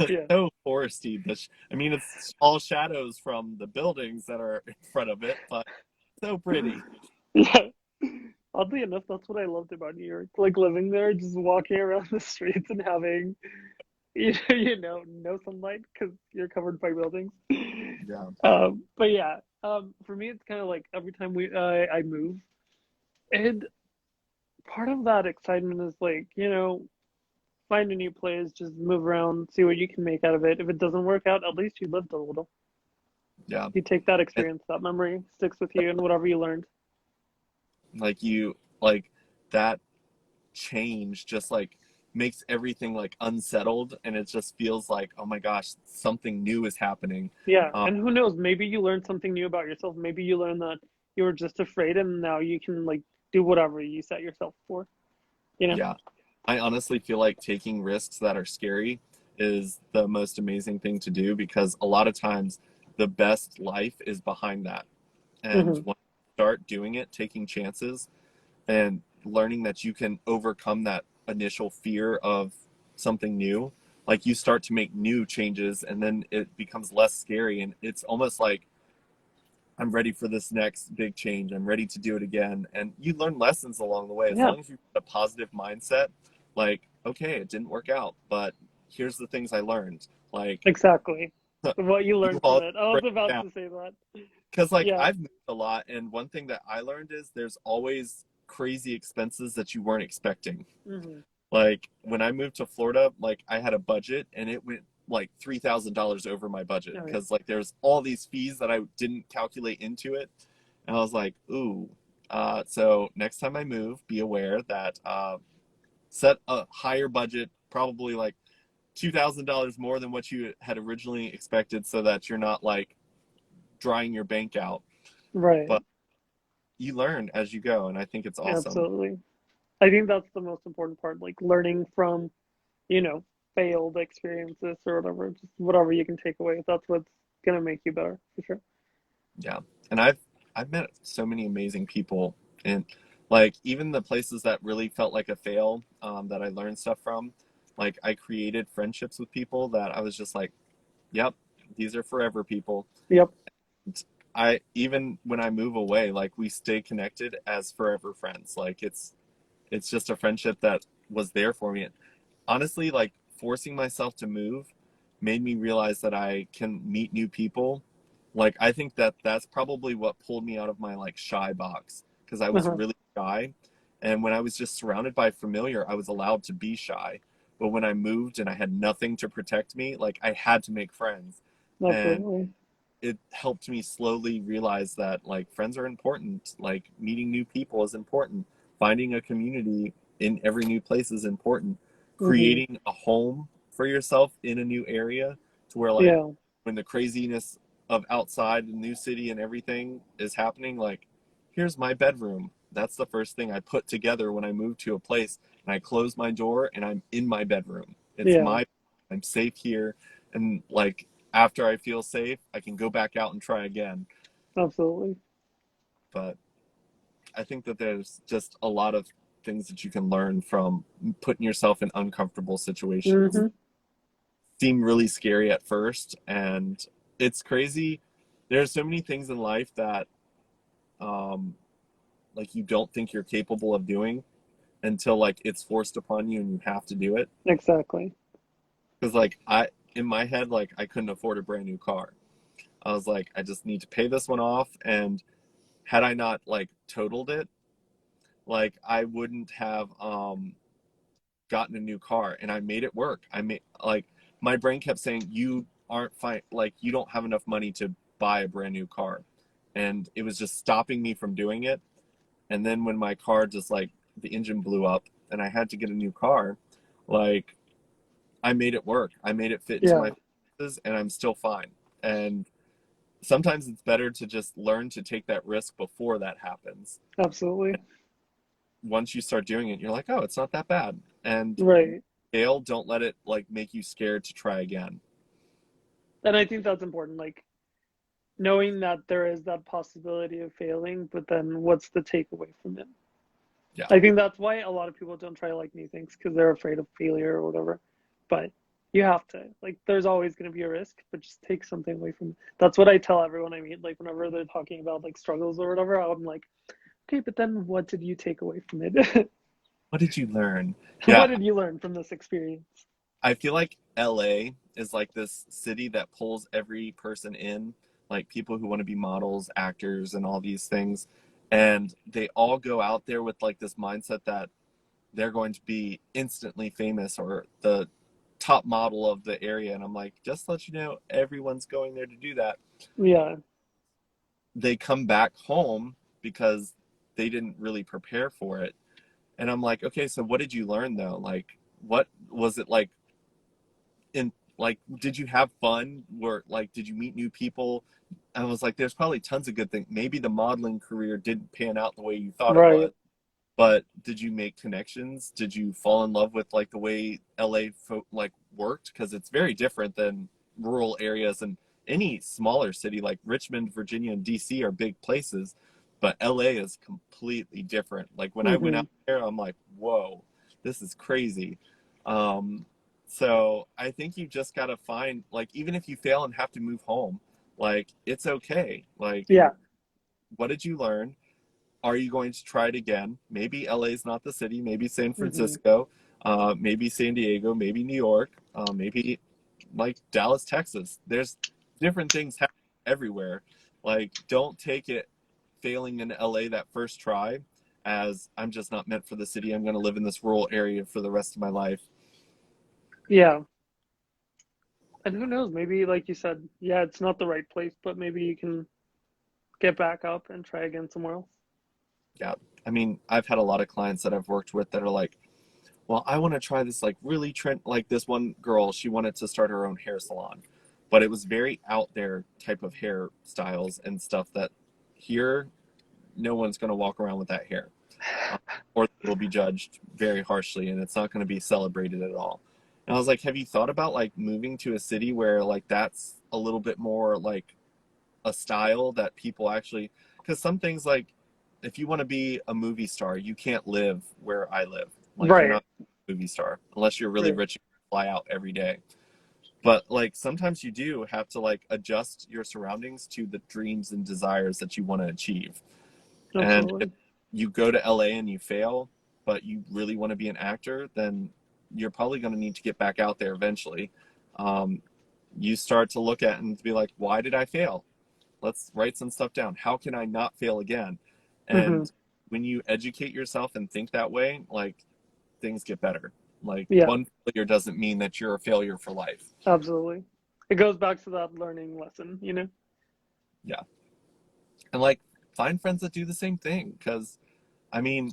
Yeah. So foresty. I mean, it's all shadows from the buildings that are in front of it, but so pretty. Yeah. Oddly enough, that's what I loved about New York. Like living there, just walking around the streets and having, no sunlight because you're covered by buildings. Yeah. But yeah, for me, it's kind of like every time I move, and part of that excitement is like, find a new place, just move around, see what you can make out of it. If it doesn't work out, at least you lived a little. Yeah. You take that And experience, that memory sticks with you, and whatever you learned. like like that change just like makes everything like unsettled and it just feels like, oh my gosh, something new is happening. Yeah, Um, and who knows? Maybe you learned something new about yourself. Maybe you learned that you were just afraid, and now you can like do whatever you set yourself for. You know? yeah. I honestly feel like taking risks that are scary is the most amazing thing to do because a lot of times the best life is behind that. And Hmm. when you start doing it, taking chances and learning that you can overcome that initial fear of something new, like you start to make new changes and then it becomes less scary. And it's almost like, I'm ready for this next big change. I'm ready to do it again. And you learn lessons along the way. As Yeah, long as you've got a positive mindset, like, okay, it didn't work out, but here's the things I learned. Like, exactly. What you you learned from all it. I was break it about down. to say that. Because like Yeah. I've moved a lot, and one thing that I learned is there's always crazy expenses that you weren't expecting. Hmm. Like when I moved to Florida, like I had a budget and it went like $3,000 over my budget Oh yeah. because like there's all these fees that I didn't calculate into it, and I was like, ooh. So next time I move, be aware that set a higher budget, probably like $2,000 more than what you had originally expected, so that you're not like drying your bank out. Right. But you learn as you go, and I think it's awesome. Absolutely. I think that's the most important part, like learning from, you know, failed experiences or whatever, just whatever you can take away. That's what's gonna make you better for sure. Yeah, and I've met so many amazing people, and Like even the places that really felt like a fail, that I learned stuff from, like I created friendships with people that I was just like, yep, these are forever people. Yep. I even when I move away, like we stay connected as forever friends. Like it's just a friendship that was there for me. Honestly, like forcing myself to move made me realize that I can meet new people. Like I think that that's probably what pulled me out of my like shy box because I was Uh-huh. really shy. And when I was just surrounded by familiar, I was allowed to be shy. But when I moved and I had nothing to protect me, like I had to make friends. And Absolutely. it helped me slowly realize that like friends are important, like meeting new people is important, finding a community in every new place is important, Hmm. creating a home for yourself in a new area to where like Yeah. when the craziness of outside the new city and everything is happening, like here's my bedroom. That's the first thing I put together when I moved to a place, and I close my door and I'm in my bedroom. It's Yeah. my, I'm safe here, and like after I feel safe, I can go back out and try again. Absolutely. But I think that there's just a lot of things that you can learn from putting yourself in uncomfortable situations. Hmm. Seem really scary at first, and it's crazy. There's so many things in life that um, like you don't think you're capable of doing until like it's forced upon you and you have to do it. Exactly. Because like I in my head, like I couldn't afford a brand new car. I was like, I just need to pay this one off, and had I not like totaled it, like I wouldn't have gotten a new car, and I made it work. I made like my brain kept saying you aren't fine, like you don't have enough money to buy a brand new car, and it was just stopping me from doing it. And then when my car just like the engine blew up and I had to get a new car, like I made it work. I made it fit into Yeah. my finances, and I'm still fine. And sometimes it's better to just learn to take that risk before that happens. Absolutely. Once you start doing it, you're like, oh, it's not that bad. And Right. fail, don't let it like make you scared to try again. And I think that's important. Like knowing that there is that possibility of failing, but then what's the takeaway from it? Yeah. I think that's why a lot of people don't try like new things because they're afraid of failure or whatever. But you have to like there's always going to be a risk, but just take something away from it. That's what I tell everyone I meet. Like whenever they're talking about like struggles or whatever, I'm like, okay, but then what did you take away from it? What did you learn? What Yeah. did you learn from this experience? I feel like LA is like this city that pulls every person in, like people who want to be models, actors, and all these things. And they all go out there with like this mindset that they're going to be instantly famous or the top model of the area. And I'm like, just to let you know, everyone's going there to do that. Yeah. They come back home because they didn't really prepare for it. And I'm like, okay, so what did you learn though? Like, what was it like in like did you have fun, where like did you meet new people? I was like, there's probably tons of good things. Maybe the modeling career didn't pan out the way you thought it Right. was, but did you make connections? Did you fall in love with like the way like worked? Because it's very different than rural areas, and any smaller city like Richmond, Virginia, and DC are big places, but LA is completely different. Like when I went Hmm. out there, I'm like, whoa, this is crazy. um so I think you just got to find, like, even if you fail and have to move home, like it's okay. Like, Yeah. what did you learn? Are you going to try it again? Maybe LA is not the city. Maybe San Hmm. Francisco, maybe San Diego, maybe New York, maybe like Dallas, Texas. There's different things happening everywhere. Like, don't take it failing in LA that first try as I'm just not meant for the city. I'm going to live in this rural area for the rest of my life. Yeah. And who knows? Maybe, like you said, yeah, it's not the right place, but maybe you can get back up and try again somewhere else. Yeah. I mean, I've had a lot of clients that I've worked with that are like, well, I want to try this like really trend. Like this one girl, she wanted to start her own hair salon, but it was very out there type of hairstyles and stuff that here no one's going to walk around with that hair, uh, or it'll be judged very harshly, and it's not going to be celebrated at all. And I was like, have you thought about like moving to a city where like that's a little bit more like a style that people actually, because some things like if you want to be a movie star, you can't live where I live. Like, you're Right. not a movie star unless you're really Right. rich and fly out every day. But like sometimes you do have to like adjust your surroundings to the dreams and desires that you want to achieve. And if Absolutely. you go to LA and you fail, but you really want to be an actor, then you're probably going to need to get back out there eventually. Um, you start to look at and be like, why did I fail? Let's write some stuff down. How can I not fail again? Hmm. And when you educate yourself and think that way, like things get better. Like Yeah, one failure doesn't mean that you're a failure for life. absolutely. It goes back to that learning lesson, you know? Yeah. And like find friends that do the same thing. Cause I mean,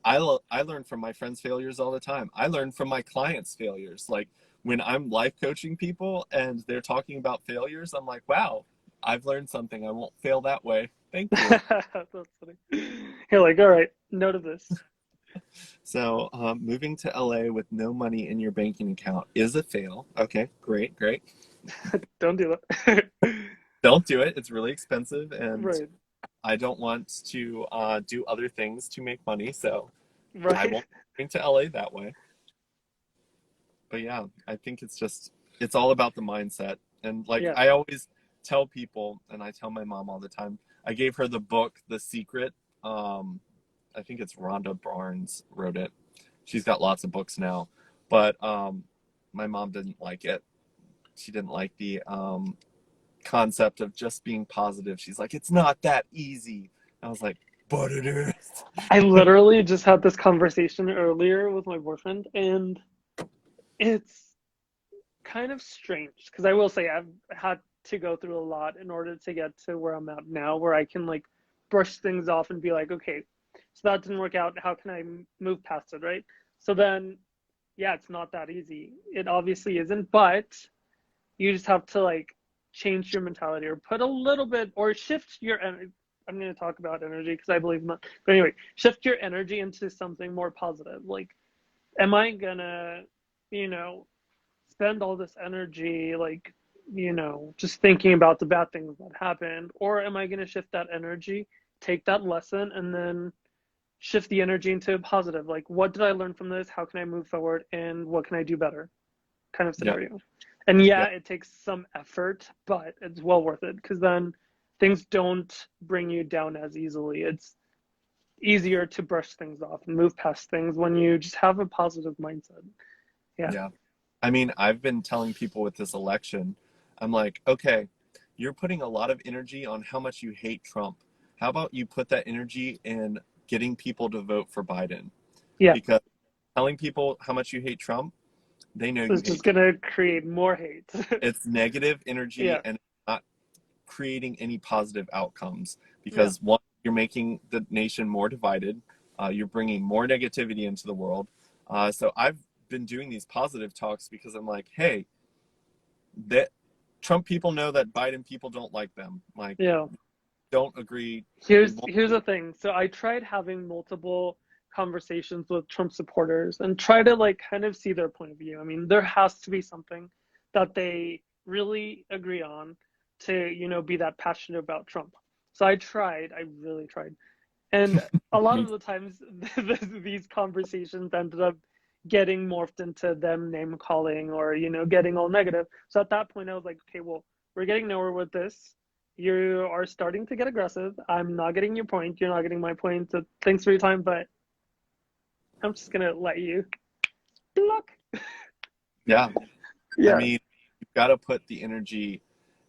I learn from my friends' failures all the time. I learn from my clients' failures. Like when I'm life coaching people and they're talking about failures, I'm like, wow, I've learned something. I won't fail that way. Thank you. That's funny. You're like, all right, note of this. So, moving to LA with no money in your banking account is a fail. Okay, great, great. Don't do that. Don't do it. It's really expensive, and Right, I don't want to do other things to make money. So, I right. won't bring to LA that way. But yeah, I think it's all about the mindset. And like Yeah. I always tell people, and I tell my mom all the time, I gave her the book, The Secret. Um, I think it's Rhonda Barnes wrote it. She's got lots of books now, but my mom didn't like it. She didn't like the concept of just being positive. She's like, it's not that easy. I was like, but it is. I literally just had this conversation earlier with my boyfriend, and it's kind of strange because I will say I've had to go through a lot in order to get to where I'm at now, where I can like brush things off and be like, okay, so that didn't work out. How can I move past it, right? So then, yeah, it's not that easy. It obviously isn't, but you just have to like change your mentality or put a little bit or shift your energy. I'm going to talk about energy because I believe not. But anyway, shift your energy into something more positive. Like, am I gonna, you know, spend all this energy like, just thinking about the bad things that happened, or am I gonna shift that energy, take that lesson, and then shift the energy into a positive? Like, what did I learn from this? How can I move forward, and what can I do better? Kind of Yeah, scenario. And yeah, yeah, it takes some effort, but it's well worth it because then things don't bring you down as easily. It's easier to brush things off and move past things when you just have a positive mindset. Yeah. yeah. I mean, I've been telling people with this election, I'm like, okay, you're putting a lot of energy on how much you hate Trump. How about you put that energy in getting people to vote for Biden? Yeah. Because telling people how much you hate Trump, they know you It's just hate Trump. gonna create more hate. It's negative energy Yeah. and not creating any positive outcomes Yeah. because one, you're making the nation more divided. You're bringing more negativity into the world. So I've been doing these positive talks because I'm like, hey, that Trump people know that Biden people don't like them. Like, Yeah. don't agree. We Here's won't. here's the thing. So I tried having multiple conversations with Trump supporters and try to like kind of see their point of view. I mean, there has to be something that they really agree on to, be that passionate about Trump. So I really tried. And a lot Me. of the times, these conversations ended up getting morphed into them name calling or, getting all negative. So at that point, I was like, okay, well, we're getting nowhere with this. You are starting to get aggressive. I'm not getting your point. You're not getting my point. So thanks for your time, but I'm just going to let you block. Yeah. I Yeah. mean, you've got to put the energy,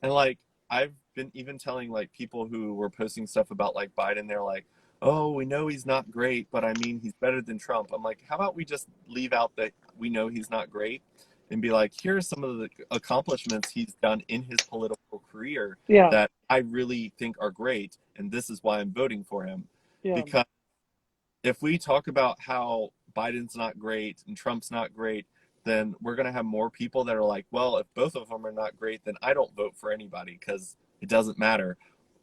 and like I've been even telling like people who were posting stuff about like Biden, they're like, "Oh, we know he's not great, but I mean, he's better than Trump." I'm like, "How about we just leave out that we know he's not great and be like, here are some of the accomplishments he's done in his political career Yeah. that I really think are great, and this is why I'm voting for him." Yeah. Because if we talk about how Biden's not great and Trump's not great, then we're going to have more people that are like, well, if both of them are not great, then I don't vote for anybody because it doesn't matter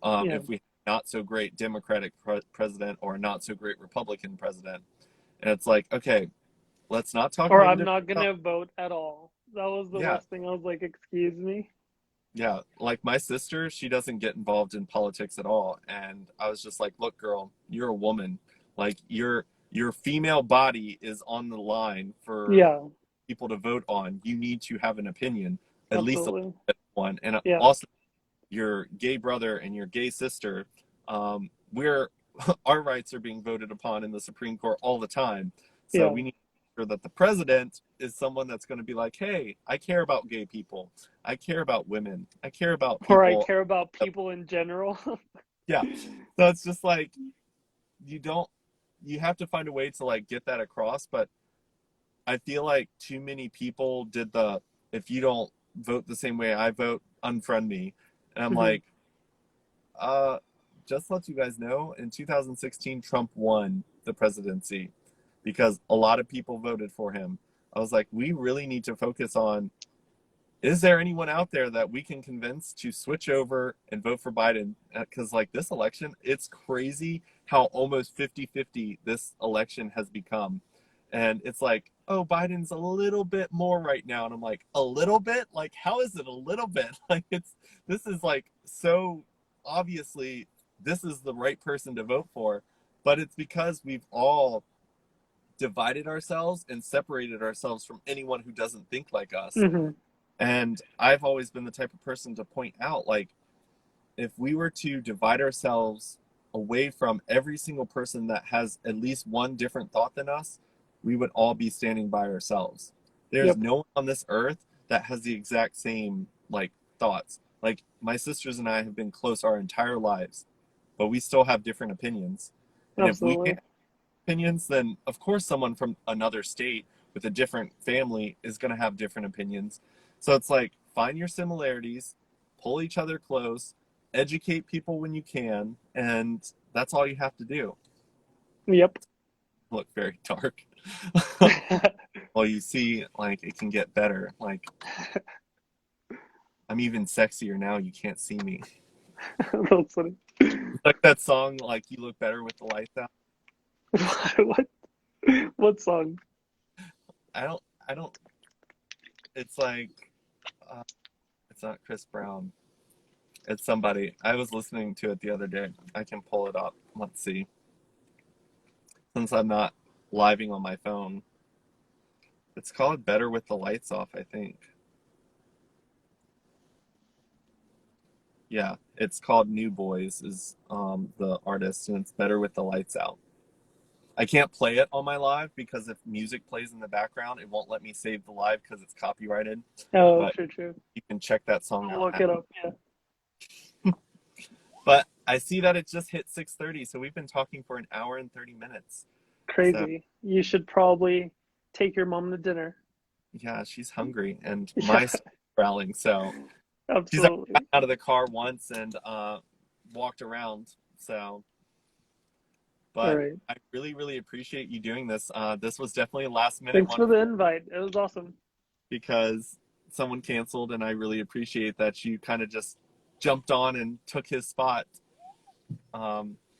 Yeah. if we have not so great Democratic president or a not so great Republican president. And it's like, okay, let's not talk Or I'm negative. not going to vote at all. That was the Yeah, last thing I was like, excuse me. Yeah, like my sister, she doesn't get involved in politics at all. And I was just like, look, girl, you're a woman. Like your female body is on the line for Yeah, people to vote on. You need to have an opinion, at least a absolutely. one. And Yeah. also your gay brother and your gay sister, we're our rights are being voted upon in the Supreme Court all the time. So Yeah. we need to make sure that the president is someone that's going to be like, hey, I care about gay people. I care about women. I care about Or I people. care about people in general. Yeah. So it's just like you don't you have to find a way to like get that across, but I feel like too many people did the if you don't vote the same way I vote, unfriend me. And I'm Hmm. like, uh just to let you guys know, in 2016 Trump won the presidency because a lot of people voted for him. I was like, we really need to focus on is there anyone out there that we can convince to switch over and vote for Biden? Because, like, this election, it's crazy how almost 50-50 this election has become. And it's like, oh, Biden's a little bit more right now. And I'm like, a little bit? Like, how is it a little bit? Like, this is like so obviously this is the right person to vote for. But it's because we've all divided ourselves and separated ourselves from anyone who doesn't think like us. Hmm. And I've always been the type of person to point out, like, if we were to divide ourselves away from every single person that has at least one different thought than us, we would all be standing by ourselves. There's Yep. no one on this earth that has the exact same, like, thoughts. Like, my sisters and I have been close our entire lives, but we still have different opinions. And if we Absolutely. can't have opinions, then of course someone from another state with a different family is going to have different opinions. So it's like find your similarities, pull each other close, educate people when you can, and that's all you have to do. Yep. Look very dark. Well, you see, like it can get better. Like I'm even sexier now. You can't see me. That's funny. Like that song, like you look better with the lights out. What? What song? I don't. I don't. It's like uh, it's not Chris Brown. It's somebody. I was listening to it the other day. I can pull it up. Let's see. Since I'm not living on my phone, it's called Better with the Lights Off, I think. Yeah, it's called New Boys is the artist, and it's Better with the Lights Out. I can't play it on my live because if music plays in the background, it won't let me save the live because it's copyrighted. Oh, But true, true. you can check that song I'll out look now. it up. Yeah. But I see that it just hit 6:30, so we've been talking for an hour and 30 minutes. So Crazy. You should probably take your mom to dinner. yeah, she's hungry and my Yeah, growling. So she's already absolutely. gotten out of the car once and walked around. So, All but right. I really, really appreciate you doing this. This was definitely a last minute Thanks one for the invite. It was awesome. because someone canceled, and I really appreciate that you kind of just jumped on and took his spot.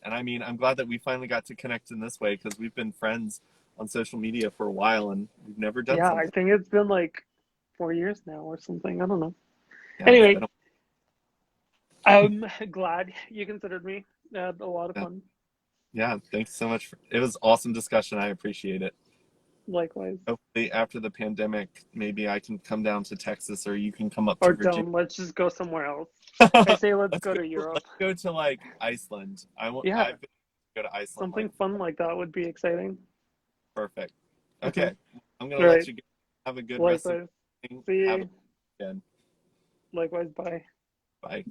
And I mean, I'm glad that we finally got to connect in this way because we've been friends on social media for a while and we've never done Yeah, I something. think it's been like 4 years now or something. I don't know. Yeah, it's Anyway, been a I'm glad you considered me. I had a lot of yeah. fun. Yeah, thanks so much. It was awesome discussion. I appreciate it. Likewise. Hopefully, after the pandemic, maybe I can come down to Texas or you can come up to Or Virginia. don't. Let's just go somewhere else. I say let's go to Let's Europe. go to like Iceland. Yeah, I've been to go to Iceland like something fun like that would be exciting. perfect. Hmm. Okay, I'm gonna All let right. you go. Have a good rest of Likewise. the evening. See Have a you. good weekend. Likewise. Bye. Bye.